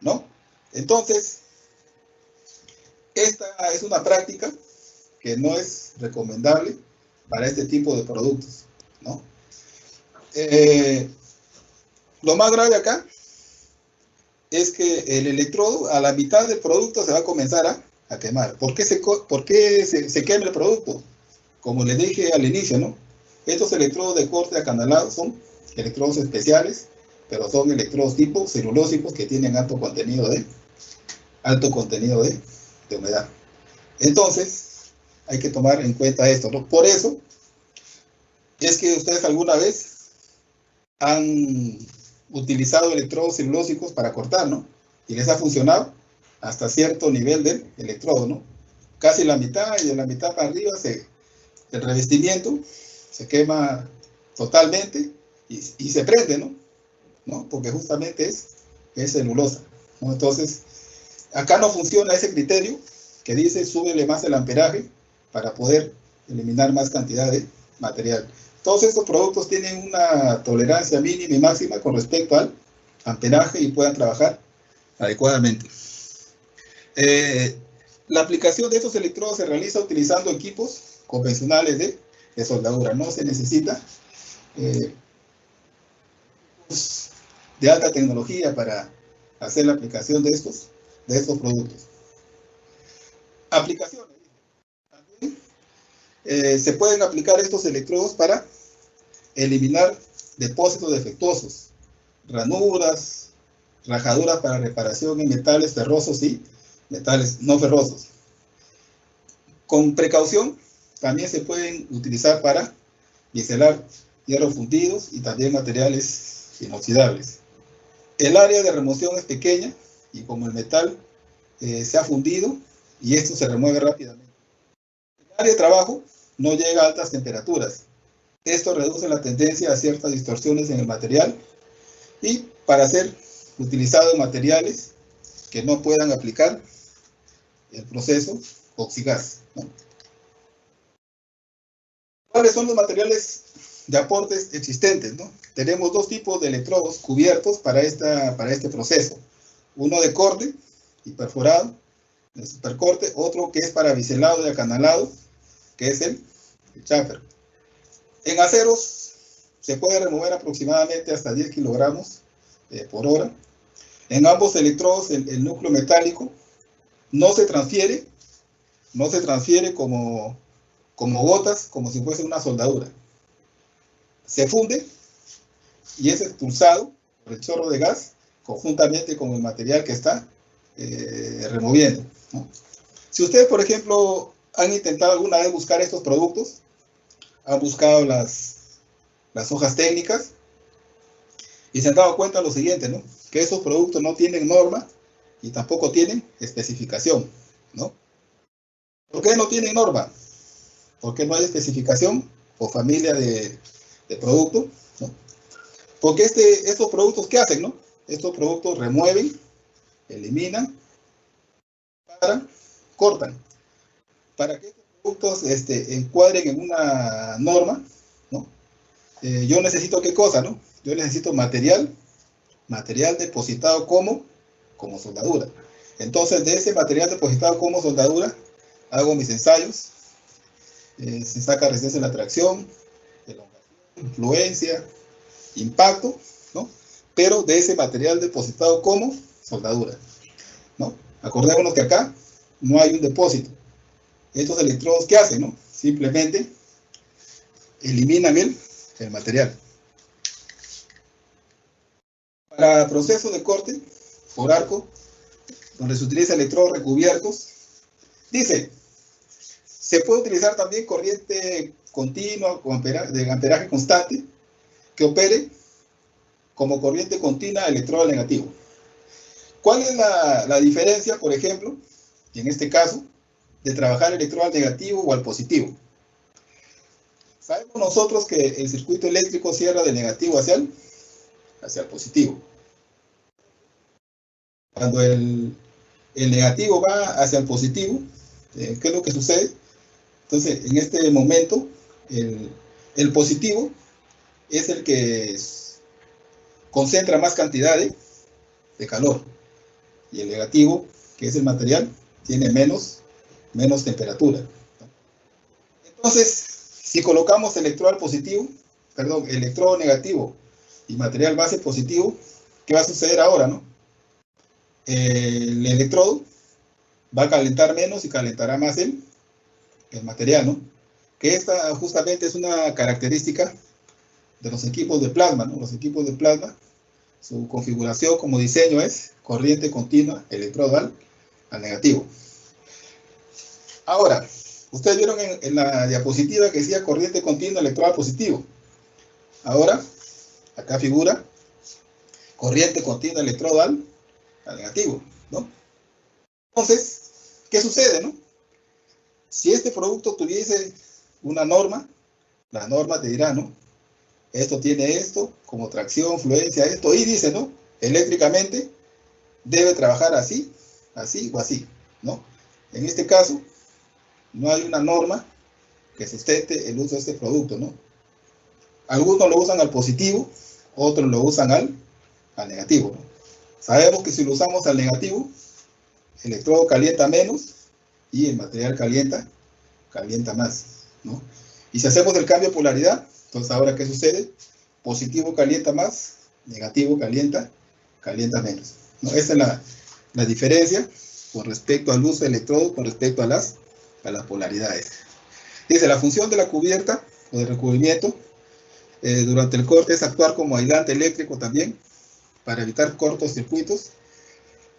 ¿no? Entonces, esta es una práctica que no es recomendable para este tipo de productos, ¿no? Lo más grave acá es que el electrodo a la mitad del producto se va a comenzar a quemar. ¿Por qué se quema el producto? Como les dije al inicio, ¿no? Estos electrodos de corte acanalado son electrodos especiales, pero son electrodos tipo celulósicos que tienen alto contenido de humedad. Entonces, hay que tomar en cuenta esto, ¿no? Por eso es que ustedes alguna vez han utilizado electrodos celulósicos para cortar, ¿no? Y les ha funcionado hasta cierto nivel del electrodo, ¿no? Casi la mitad, y de la mitad para arriba el revestimiento se quema totalmente y se prende, ¿no? Porque justamente es celulosa, ¿no? Entonces, acá no funciona ese criterio que dice súbele más el amperaje para poder eliminar más cantidad de material. Todos estos productos tienen una tolerancia mínima y máxima con respecto al amperaje y puedan trabajar adecuadamente. La aplicación de estos electrodos se realiza utilizando equipos convencionales de soldadura. No se necesita de alta tecnología para hacer la aplicación de estos productos. Aplicaciones. También se pueden aplicar estos electrodos para eliminar depósitos defectuosos, ranuras, rajaduras para reparación en metales ferrosos y metales no ferrosos. Con precaución, también se pueden utilizar para biselar hierros fundidos y también materiales inoxidables. El área de remoción es pequeña y como el metal se ha fundido y esto se remueve rápidamente. El área de trabajo no llega a altas temperaturas. Esto reduce la tendencia a ciertas distorsiones en el material y para ser utilizado en materiales que no puedan aplicar el proceso oxigas, ¿no? ¿Cuáles son los materiales de aportes existentes, ¿no? Tenemos dos tipos de electrodos cubiertos para este proceso. Uno de corte y perforado, el supercorte, otro que es para biselado y acanalado, que es el chamfer. En aceros se puede remover aproximadamente hasta 10 kilogramos por hora. En ambos electrodos el núcleo metálico no se transfiere como gotas, como si fuese una soldadura. Se funde y es expulsado por el chorro de gas conjuntamente con el material que está removiendo, ¿no? Si ustedes, por ejemplo, han intentado alguna vez buscar estos productos, han buscado las hojas técnicas y se han dado cuenta de lo siguiente, ¿no? Que esos productos no tienen norma y tampoco tienen especificación, ¿no? ¿Por qué no tienen norma? Porque no hay especificación o familia de producto, ¿no? Porque estos productos, ¿qué hacen, no? Estos productos remueven, eliminan, cortan. Para que estos productos encuadren en una norma, ¿no? Yo necesito ¿qué cosa, no? Yo necesito material depositado como soldadura. Entonces, de ese material depositado como soldadura, hago mis ensayos se saca resistencia a la tracción, influencia, impacto, ¿no? Pero de ese material depositado como soldadura, ¿no? Acordémonos que acá no hay un depósito. Estos electrodos, ¿qué hacen, no? Simplemente eliminan el material. Para procesos de corte por arco, donde se utiliza electrodos recubiertos, dice, se puede utilizar también corriente continua de amperaje constante que opere como corriente continua electrodo negativo. ¿Cuál es la diferencia, por ejemplo, en este caso, de trabajar el electrodo al negativo o al positivo? Sabemos nosotros que el circuito eléctrico cierra de negativo hacia el positivo. Cuando el negativo va hacia el positivo, ¿qué es lo que sucede? Entonces, en este momento, el positivo es el que concentra más cantidad de calor. Y el negativo, que es el material, tiene menos temperatura. Entonces, si colocamos electrodo negativo y material base positivo, ¿qué va a suceder ahora, no? El electrodo va a calentar menos y calentará más el material, ¿no? Que esta justamente es una característica de los equipos de plasma, ¿no? Los equipos de plasma, su configuración como diseño es corriente continua electrodo al negativo. Ahora, ustedes vieron en la diapositiva que decía corriente continua electrodo al positivo. Ahora, acá figura corriente continua electrodo al negativo, ¿no? Entonces, ¿qué sucede, no? Si este producto tuviese una norma, la norma te dirá, ¿no? Esto tiene esto, como tracción, fluencia, esto, y dice, ¿no? Eléctricamente debe trabajar así, así o así, ¿no? En este caso, no hay una norma que sustente el uso de este producto, ¿no? Algunos lo usan al positivo, otros lo usan al negativo, ¿no? Sabemos que si lo usamos al negativo, el electrodo calienta menos y el material calienta más, ¿no? Y si hacemos el cambio de polaridad, entonces ahora ¿qué sucede? Positivo calienta más, negativo calienta menos, ¿no? Esa es la diferencia con respecto al uso del electrodo, con respecto a las polaridades. Dice, la función de la cubierta o de recubrimiento durante el corte es actuar como aislante eléctrico también, para evitar cortocircuitos.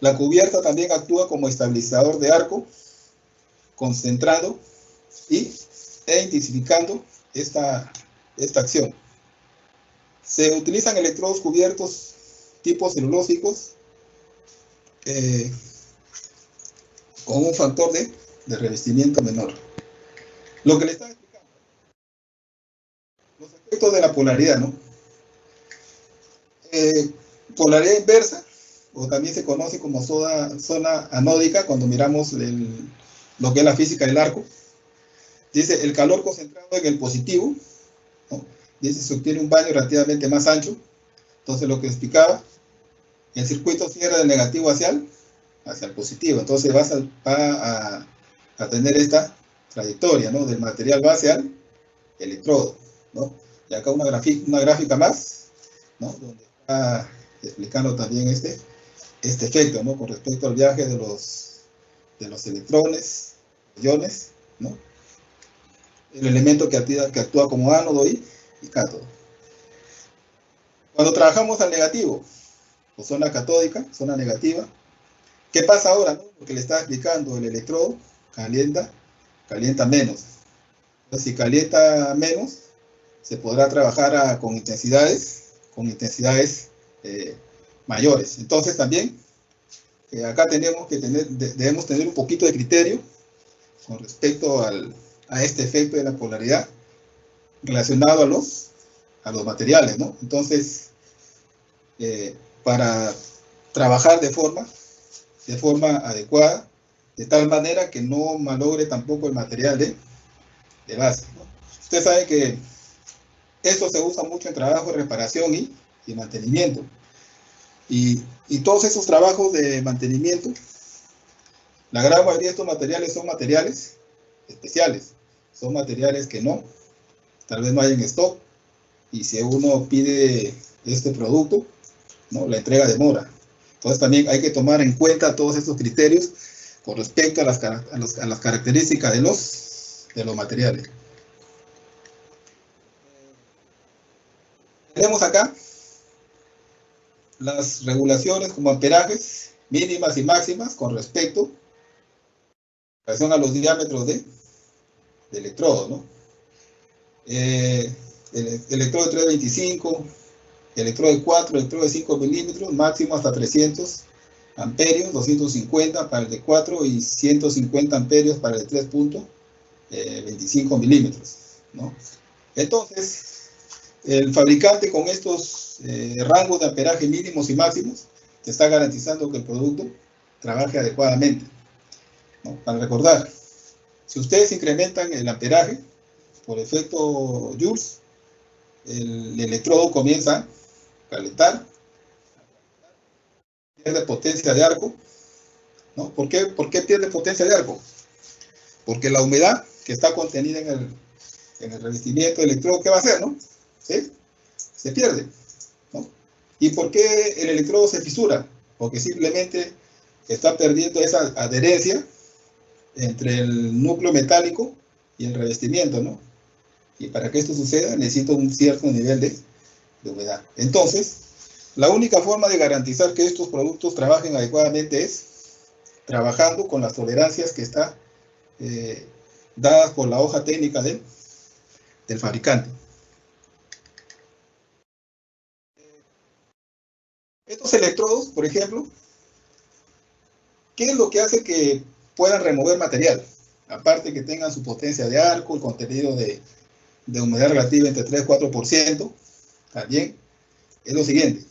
La cubierta también actúa como estabilizador de arco, concentrando e intensificando esta acción. Se utilizan electrodos cubiertos tipo celulósicos con un factor de revestimiento menor. Lo que le estaba explicando, los efectos de la polaridad, ¿no? Polaridad inversa, o también se conoce como zona anódica, cuando miramos lo que es la física del arco. Dice, el calor concentrado en el positivo, ¿no? Dice, se obtiene un baño relativamente más ancho. Entonces, lo que explicaba, el circuito cierra del negativo hacia el positivo. Entonces, va a tener esta trayectoria, ¿no? Del material base al electrodo, ¿no? Y acá una gráfica más, ¿no? Donde está explicando también este efecto, ¿no? Con respecto al viaje de los electrones, iones, ¿no? El elemento que actúa como ánodo y cátodo. Cuando trabajamos al negativo, o zona catódica, zona negativa, ¿qué pasa ahora, no? Porque le estaba explicando, el electrodo calienta menos. Entonces, si calienta menos, se podrá trabajar con intensidades mayores. Entonces también, acá debemos tener un poquito de criterio con respecto a este efecto de la polaridad relacionado a los materiales, ¿no? Entonces, para trabajar de forma adecuada, de tal manera que no malogre tampoco el material de base, ¿no? Usted sabe que esto se usa mucho en trabajo de reparación y mantenimiento. Y todos esos trabajos de mantenimiento, la gran mayoría de estos materiales son materiales especiales. son materiales que tal vez no hay en stock, y si uno pide este producto, ¿no?, la entrega demora. Entonces también hay que tomar en cuenta todos estos criterios con respecto a las características de los materiales. Tenemos acá las regulaciones como amperajes mínimas y máximas con respecto a los diámetros de electrodos, ¿no? El electrodo de 325, electrodo de 4, electrodo de 5 milímetros, máximo hasta 300 amperios, 250 para el de 4 y 150 amperios para el de 3.25 milímetros, ¿no? Entonces, el fabricante con estos rangos de amperaje mínimos y máximos te está garantizando que el producto trabaje adecuadamente, ¿no? Para recordar, si ustedes incrementan el amperaje por efecto Joules, el electrodo comienza a calentar, pierde potencia de arco, ¿no? ¿Por qué pierde potencia de arco? Porque la humedad que está contenida en el revestimiento del electrodo, ¿qué va a hacer, no? ¿Sí? Se pierde, ¿no? ¿Y por qué el electrodo se fisura? Porque simplemente está perdiendo esa adherencia entre el núcleo metálico y el revestimiento, ¿no? Y para que esto suceda necesita un cierto nivel de humedad. Entonces, la única forma de garantizar que estos productos trabajen adecuadamente es trabajando con las tolerancias que están dadas por la hoja técnica del fabricante. Estos electrodos, por ejemplo, ¿qué es lo que hace que puedan remover material? Aparte que tengan su potencia de arco, el contenido de humedad relativa entre 3 y 4%, también es lo siguiente.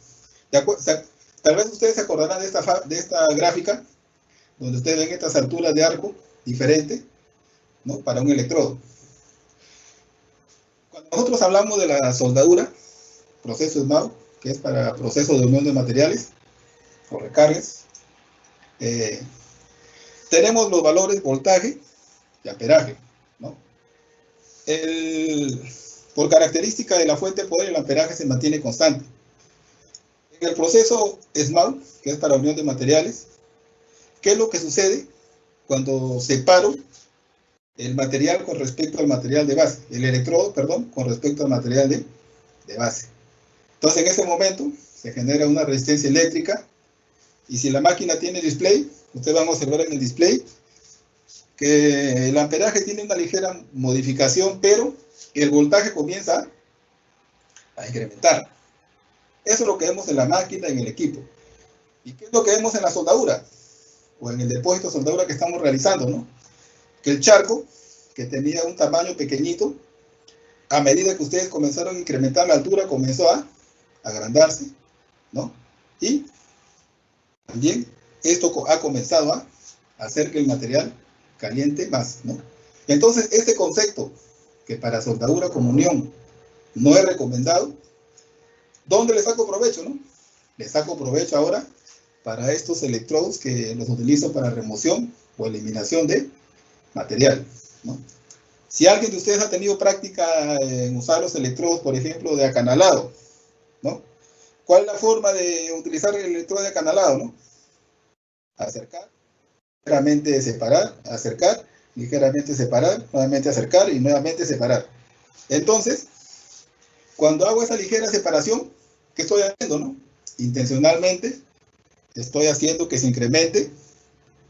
Tal vez ustedes se acordarán de esta gráfica, donde ustedes ven estas alturas de arco diferentes, ¿no?, para un electrodo. Cuando nosotros hablamos de la soldadura, proceso SMAO, que es para proceso de unión de materiales o recargas, tenemos los valores voltaje y amperaje, ¿no? Por característica de la fuente de poder, el amperaje se mantiene constante. En el proceso SMAO, que es para unión de materiales, ¿qué es lo que sucede cuando separo el material con respecto al material de base? El electrodo, perdón, con respecto al material de base. Entonces, en ese momento se genera una resistencia eléctrica, y si la máquina tiene display, ustedes van a observar en el display que el amperaje tiene una ligera modificación, pero el voltaje comienza a incrementar. Eso es lo que vemos en la máquina, en el equipo. ¿Y qué es lo que vemos en la soldadura? O en el depósito de soldadura que estamos realizando, ¿no? Que el charco, que tenía un tamaño pequeñito, a medida que ustedes comenzaron a incrementar la altura, comenzó a agrandarse, ¿no? Y también esto ha comenzado a hacer que el material caliente más, ¿no? Entonces, este concepto, que para soldadura con unión no es recomendado, ¿dónde le saco provecho, no? Le saco provecho ahora para estos electrodos que los utilizo para remoción o eliminación de material, ¿no? Si alguien de ustedes ha tenido práctica en usar los electrodos, por ejemplo, de acanalado, ¿no? ¿Cuál es la forma de utilizar el electrodo de acanalado, no? Acercar, ligeramente separar, acercar, ligeramente separar, nuevamente acercar y nuevamente separar. Entonces, cuando hago esa ligera separación, ¿qué estoy haciendo, no? Intencionalmente estoy haciendo que se incremente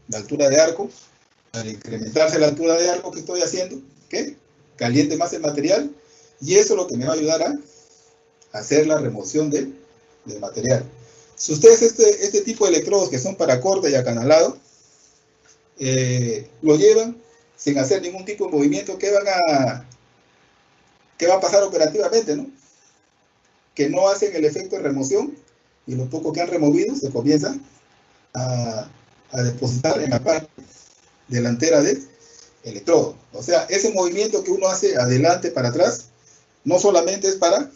la altura de arco. Al incrementarse la altura de arco, que estoy haciendo, ¿qué? Caliente más el material, y eso es lo que me va a ayudar a hacer la remoción del material. Si ustedes este tipo de electrodos que son para corte y acanalado, lo llevan sin hacer ningún tipo de movimiento, ¿qué va a pasar operativamente, no? Que no hacen el efecto de remoción, y lo poco que han removido se comienza a depositar en la parte delantera del electrodo. O sea, ese movimiento que uno hace adelante para atrás no solamente es para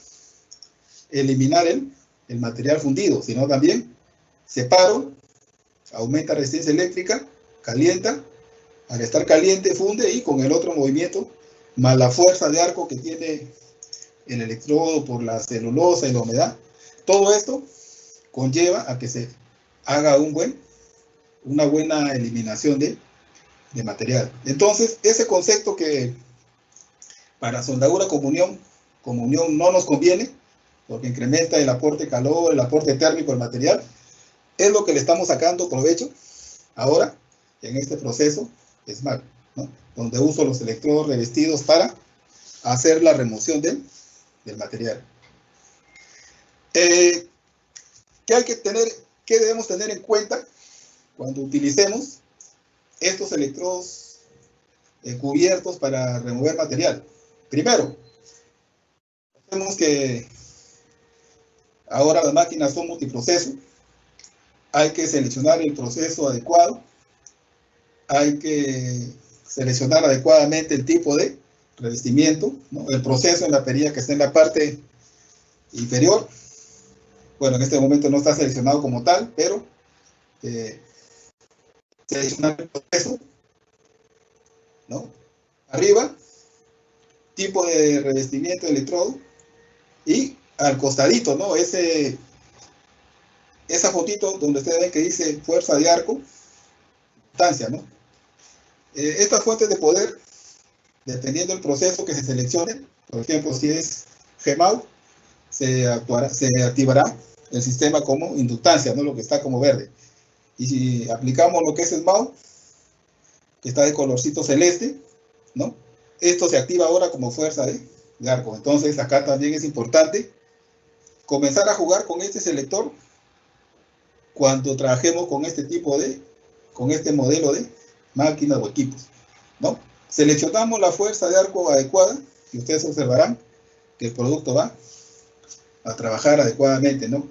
eliminar el material fundido, sino también separo, aumenta resistencia eléctrica, calienta, al estar caliente funde, y con el otro movimiento más la fuerza de arco que tiene el electrodo por la celulosa y la humedad, todo esto conlleva a que se haga una buena eliminación de material. Entonces, ese concepto que para soldadura como unión no nos conviene, porque incrementa el aporte de calor, el aporte térmico del material, es lo que le estamos sacando provecho ahora en este proceso SMAC, ¿no? Donde uso los electrodos revestidos para hacer la remoción del material. ¿Qué debemos tener en cuenta cuando utilicemos estos electrodos cubiertos para remover material? Primero, sabemos que ahora las máquinas son multiproceso. Hay que seleccionar el proceso adecuado. Hay que seleccionar adecuadamente el tipo de revestimiento, ¿no? El proceso en la perilla que está en la parte inferior. Bueno, en este momento no está seleccionado como tal, pero seleccionar el proceso, ¿no? Arriba, tipo de revestimiento de electrodo, y al costadito, ¿no? Esa fotito donde ustedes ven que dice fuerza de arco, distancia, ¿no? Estas fuentes de poder, dependiendo del proceso que se seleccione, por ejemplo, si es GMAU, se activará el sistema como inductancia, ¿no? Lo que está como verde. Y si aplicamos lo que es SMAU, que está de colorcito celeste, ¿no? Esto se activa ahora como fuerza de arco. Entonces, acá también es importante comenzar a jugar con este selector cuando trabajemos con este modelo de máquinas o equipos, ¿no? Seleccionamos la fuerza de arco adecuada y ustedes observarán que el producto va a trabajar adecuadamente, ¿no?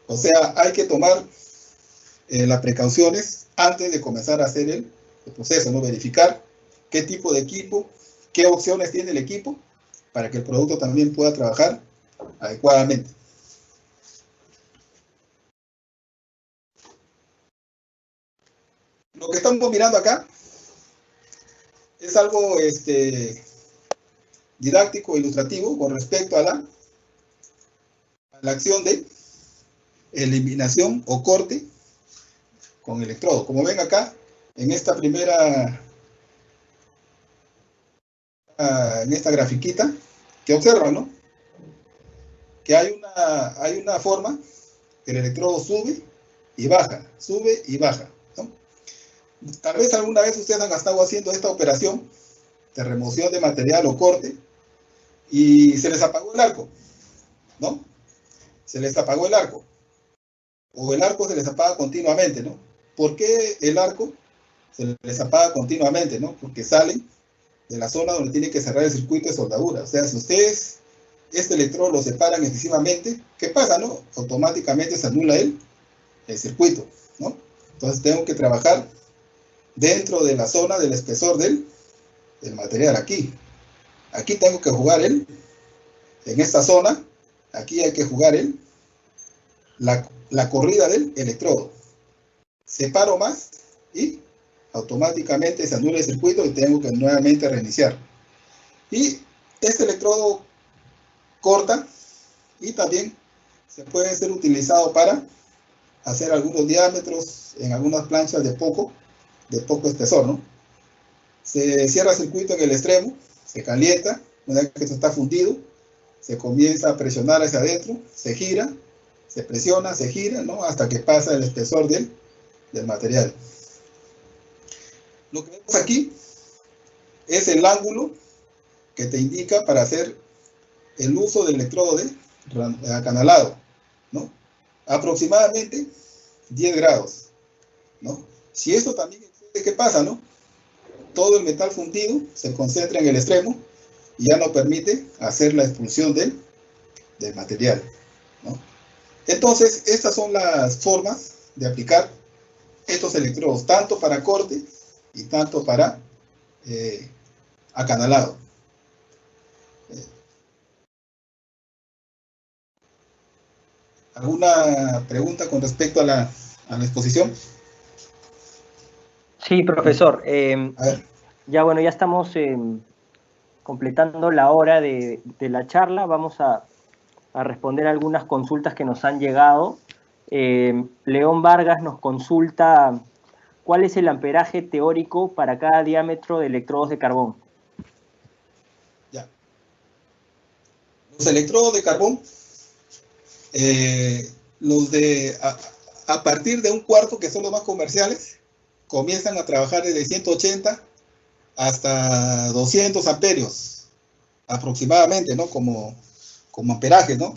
O sea, hay que tomar las precauciones antes de comenzar a hacer el proceso, ¿no? Verificar qué tipo de equipo, qué opciones tiene el equipo para que el producto también pueda trabajar adecuadamente. Lo que estamos mirando acá es algo didáctico, ilustrativo con respecto a la acción de eliminación o corte con electrodo. Como ven acá, en esta grafiquita, que observan, ¿no? Que hay una forma que el electrodo sube y baja, ¿no? Tal vez alguna vez ustedes han estado haciendo esta operación de remoción de material o corte y se les apagó el arco, ¿no? Se les apagó el arco. O el arco se les apaga continuamente, ¿no? ¿Por qué el arco se les apaga continuamente, ¿no? Porque salen de la zona donde tienen que cerrar el circuito de soldadura. O sea, si ustedes este electrodo lo separan excesivamente, ¿qué pasa, no? Automáticamente se anula el circuito, ¿no? Entonces tengo que trabajar dentro de la zona del espesor del material. Aquí tengo que jugar en esta zona, aquí hay que jugar la corrida del electrodo. Separo más y automáticamente se anula el circuito y tengo que nuevamente reiniciar. Y este electrodo corta y también se puede ser utilizado para hacer algunos diámetros en algunas planchas de poco espesor, ¿no? Se cierra el circuito en el extremo, se calienta, una vez que esto está fundido, se comienza a presionar hacia adentro, se gira, se presiona, se gira, ¿no? Hasta que pasa el espesor del material. Lo que vemos aquí es el ángulo que te indica para hacer el uso del electrodo de acanalado, ¿no? Aproximadamente 10 grados, ¿no? Si esto también excede, ¿qué pasa, no? Todo el metal fundido se concentra en el extremo y ya no permite hacer la expulsión del material, ¿no? Entonces, estas son las formas de aplicar estos electrodos, tanto para corte y tanto para acanalado. ¿Alguna pregunta con respecto a la exposición? Sí, profesor. A ver. Ya bueno, ya estamos completando la hora de la charla, vamos a responder algunas consultas que nos han llegado. León Vargas nos consulta cuál es el amperaje teórico para cada diámetro de electrodos de carbón. Ya. Los electrodos de carbón, a partir de 1/4, que son los más comerciales, comienzan a trabajar desde 180 hasta 200 amperios aproximadamente, ¿no? Como amperaje, ¿no?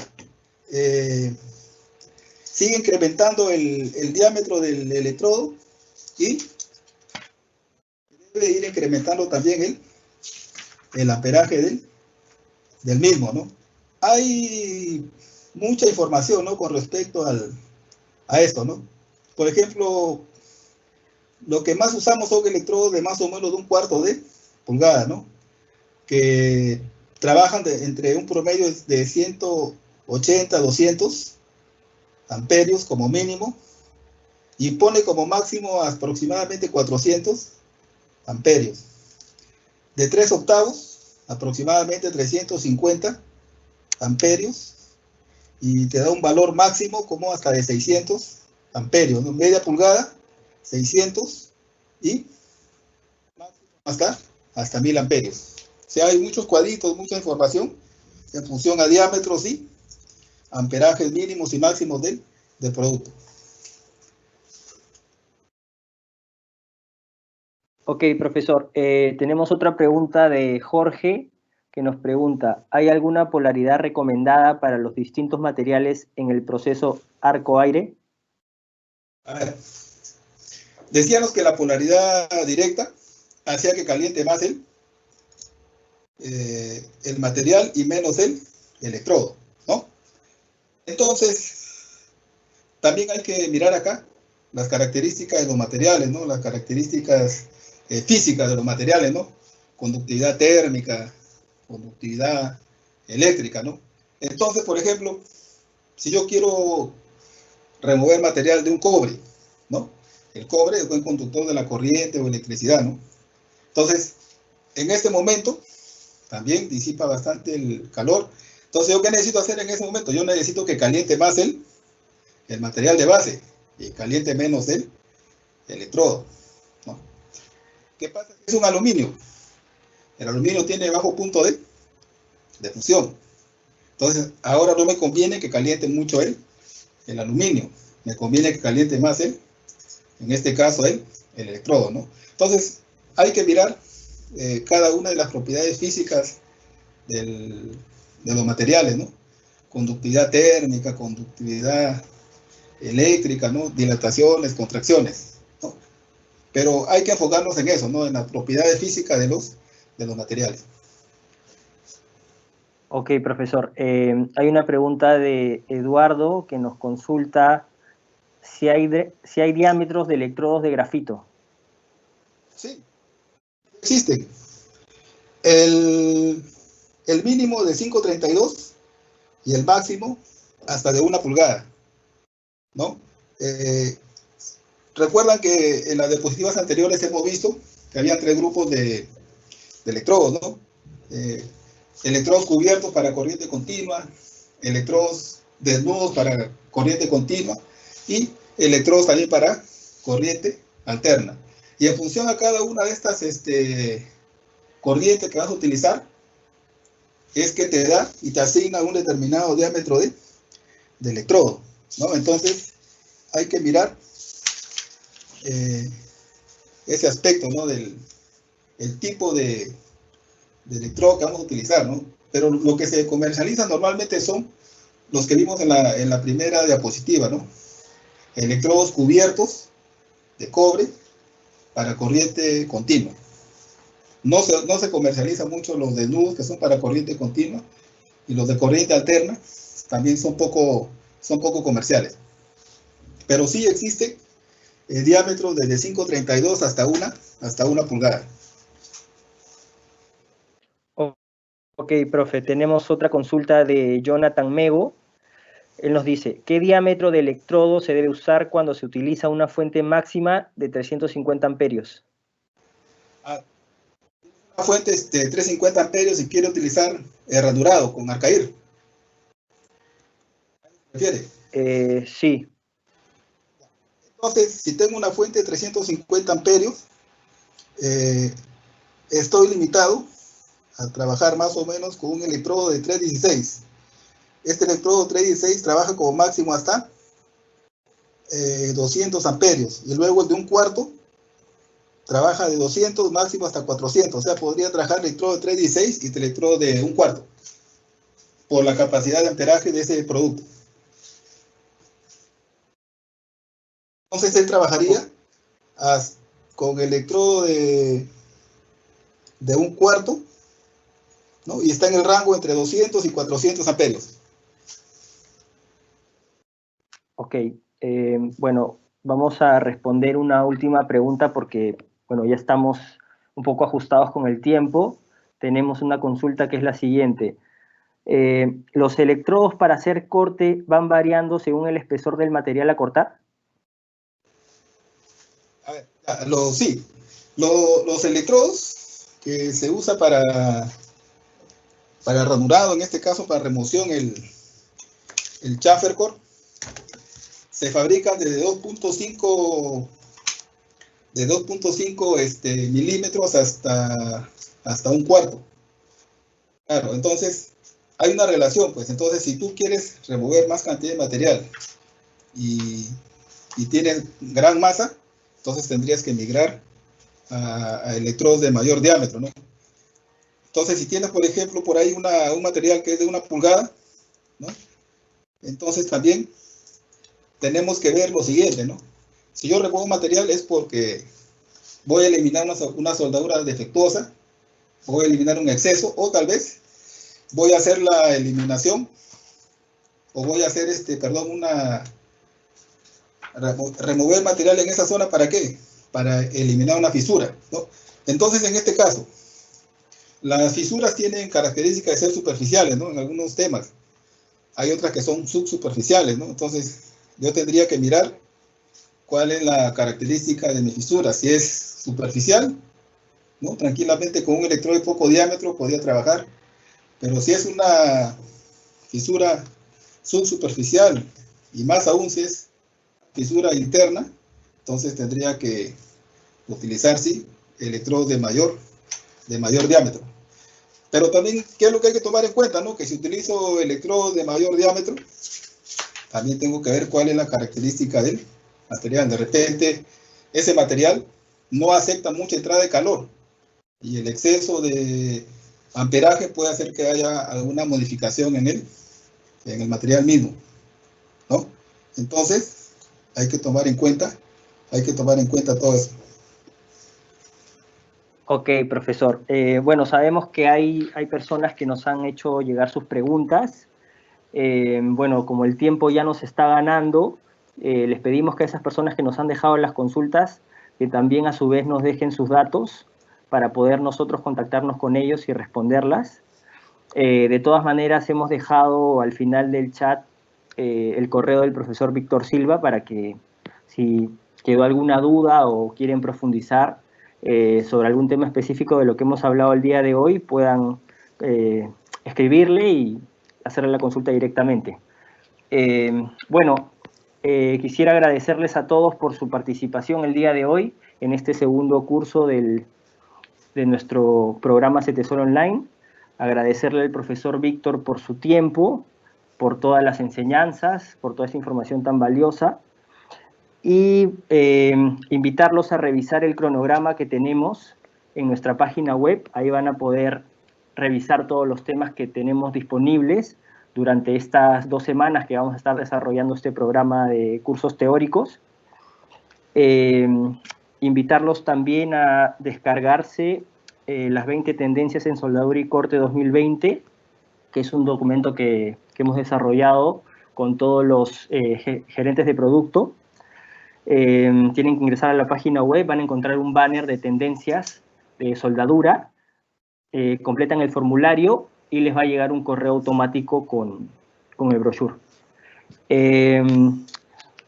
Sigue incrementando el diámetro del electrodo y debe ir incrementando también el amperaje del mismo, ¿no? Hay mucha información, ¿no? Con respecto a esto, ¿no? Por ejemplo, lo que más usamos son electrodos de más o menos de 1/4 de pulgada, ¿no? Que trabajan entre un promedio de 180 a 200 amperios como mínimo y pone como máximo aproximadamente 400 amperios. De 3 octavos, aproximadamente 350 amperios, y te da un valor máximo como hasta de 600 amperios, ¿no? Media pulgada, 600 y máximo hasta 1000 amperios. O sea, hay muchos cuadritos, mucha información en función a diámetros y amperajes mínimos y máximos del producto. Ok, profesor. Tenemos otra pregunta de Jorge, que nos pregunta, ¿hay alguna polaridad recomendada para los distintos materiales en el proceso arco-aire? A ver, decíamos que la polaridad directa hacía que caliente más el material y menos el electrodo, ¿no? Entonces, también hay que mirar acá las características de los materiales, ¿no? Las características físicas de los materiales, ¿no? Conductividad térmica, conductividad eléctrica, ¿no? Entonces, por ejemplo, si yo quiero remover material de un cobre, ¿no? El cobre es buen conductor de la corriente o electricidad, ¿no? Entonces, en este momento, también disipa bastante el calor. Entonces, ¿yo qué necesito hacer en ese momento? Yo necesito que caliente más el material de base y caliente menos el electrodo, ¿no? ¿Qué pasa? Es un aluminio. El aluminio tiene bajo punto de fusión. Entonces, ahora no me conviene que caliente mucho el aluminio. Me conviene que caliente más en este caso, el electrodo, ¿no? Entonces, hay que mirar cada una de las propiedades físicas de los materiales, ¿no? Conductividad térmica, conductividad eléctrica, ¿no? Dilataciones, contracciones, ¿no? Pero hay que enfocarnos en eso, ¿no? En las propiedades físicas de los materiales. Ok, profesor. Hay una pregunta de Eduardo que nos consulta si hay diámetros de electrodos de grafito. Sí, existen. El mínimo de 532 y el máximo hasta de 1 pulgada, ¿no? Recuerdan que en las diapositivas anteriores hemos visto que había 3 grupos de electrodos, ¿no? Electrodos cubiertos para corriente continua, electrodos desnudos para corriente continua y electrodos también para corriente alterna. Y en función a cada una de estas corrientes que vas a utilizar, es que te da y te asigna un determinado diámetro de electrodo, ¿no? Entonces, hay que mirar ese aspecto, ¿no? Del tipo de electrodo que vamos a utilizar, ¿no? Pero lo que se comercializa normalmente son los que vimos en la primera diapositiva, ¿no? Electrodos cubiertos de cobre para corriente continua. No se comercializa mucho los desnudos, que son para corriente continua, y los de corriente alterna también son poco comerciales. Pero sí existen diámetros desde 532 hasta una pulgada. Ok, profe, tenemos otra consulta de Jonathan Mego. Él nos dice, ¿qué diámetro de electrodo se debe usar cuando se utiliza una fuente máxima de 350 amperios? una fuente de 350 amperios y quiere utilizar ranurado con Arcair. ¿Prefiere? Sí. Entonces, si tengo una fuente de 350 amperios, estoy limitado a trabajar más o menos con un electrodo de 316. Este electrodo 316 trabaja como máximo hasta 200 amperios, y luego el de un cuarto trabaja de 200 máximo hasta 400, o sea, podría trabajar el electrodo de 316 y el electrodo de un cuarto, por la capacidad de amperaje de ese producto. Entonces él trabajaría con el electrodo de un cuarto, ¿no? Y está en el rango entre 200 y 400 amperios. Ok, bueno, vamos a responder una última pregunta porque, bueno, ya estamos un poco ajustados con el tiempo. Tenemos una consulta que es la siguiente. ¿Los electrodos para hacer corte van variando según el espesor del material a cortar? A ver, sí, los electrodos que se usa para ranurado, en este caso para remoción, el chamfer core, se fabrican desde 2.5 milímetros hasta un cuarto. Claro, entonces hay una relación, pues. Entonces, si tú quieres remover más cantidad de material y tienes gran masa, entonces tendrías que migrar a electrodos de mayor diámetro, ¿no? Entonces, si tienes, por ejemplo, por ahí un material que es de 1 pulgada, ¿no? Entonces también tenemos que ver lo siguiente, ¿no? Si yo remuevo material es porque voy a eliminar una soldadura defectuosa, voy a eliminar un exceso, o tal vez voy a hacer la eliminación, o voy a hacer, remover material en esa zona, ¿para qué? Para eliminar una fisura, ¿no? Entonces, en este caso, las fisuras tienen características de ser superficiales, ¿no? En algunos temas. Hay otras que son subsuperficiales, ¿no? Entonces, yo tendría que mirar cuál es la característica de mi fisura. Si es superficial, ¿no? Tranquilamente con un electrodo de poco diámetro podría trabajar. Pero si es una fisura subsuperficial, y más aún si es fisura interna, entonces tendría que utilizar, sí, electrodos de mayor diámetro. Pero también, ¿qué es lo que hay que tomar en cuenta, no? Que si utilizo electrodos de mayor diámetro, también tengo que ver cuál es la característica del material. De repente, ese material no acepta mucha entrada de calor, y el exceso de amperaje puede hacer que haya alguna modificación en el material mismo, ¿no? Entonces, hay que tomar en cuenta todo eso. Ok, profesor. Bueno, sabemos que hay personas que nos han hecho llegar sus preguntas. Bueno, como el tiempo ya nos está ganando, les pedimos que a esas personas que nos han dejado las consultas, que también a su vez nos dejen sus datos para poder nosotros contactarnos con ellos y responderlas. De todas maneras, hemos dejado al final del chat el correo del profesor Víctor Silva para que, si quedó alguna duda o quieren profundizar sobre algún tema específico de lo que hemos hablado el día de hoy, puedan escribirle y hacerle la consulta directamente. Bueno, quisiera agradecerles a todos por su participación el día de hoy en este segundo curso de nuestro programa CETESOL Online. Agradecerle al profesor Víctor por su tiempo, por todas las enseñanzas, por toda esa información tan valiosa, y invitarlos a revisar el cronograma que tenemos en nuestra página web. Ahí van a poder revisar todos los temas que tenemos disponibles durante estas 2 semanas que vamos a estar desarrollando este programa de cursos teóricos. Invitarlos también a descargarse las 20 tendencias en soldadura y corte 2020, que es un documento que hemos desarrollado con todos los gerentes de producto. Tienen que ingresar a la página web, van a encontrar un banner de tendencias de soldadura, completan el formulario y les va a llegar un correo automático con el brochure.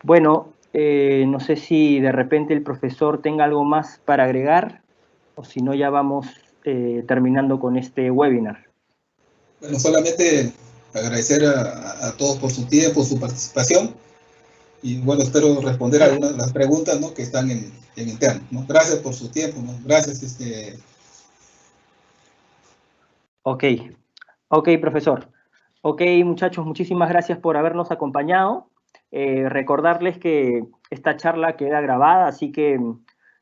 Bueno, no sé si de repente el profesor tenga algo más para agregar, o si no ya vamos terminando con este webinar. Bueno, solamente agradecer a todos por su tiempo, su participación. Y bueno, espero responder a algunas de las preguntas, ¿no?, que están en interno, ¿no? Gracias por su tiempo, ¿no? Gracias. Ok, profesor. Ok, muchachos, muchísimas gracias por habernos acompañado. Recordarles que esta charla queda grabada, así que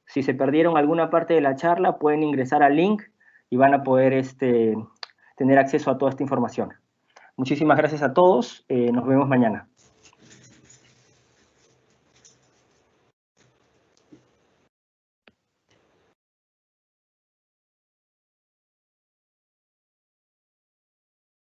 si se perdieron alguna parte de la charla, pueden ingresar al link y van a poder tener acceso a toda esta información. Muchísimas gracias a todos. Nos vemos mañana.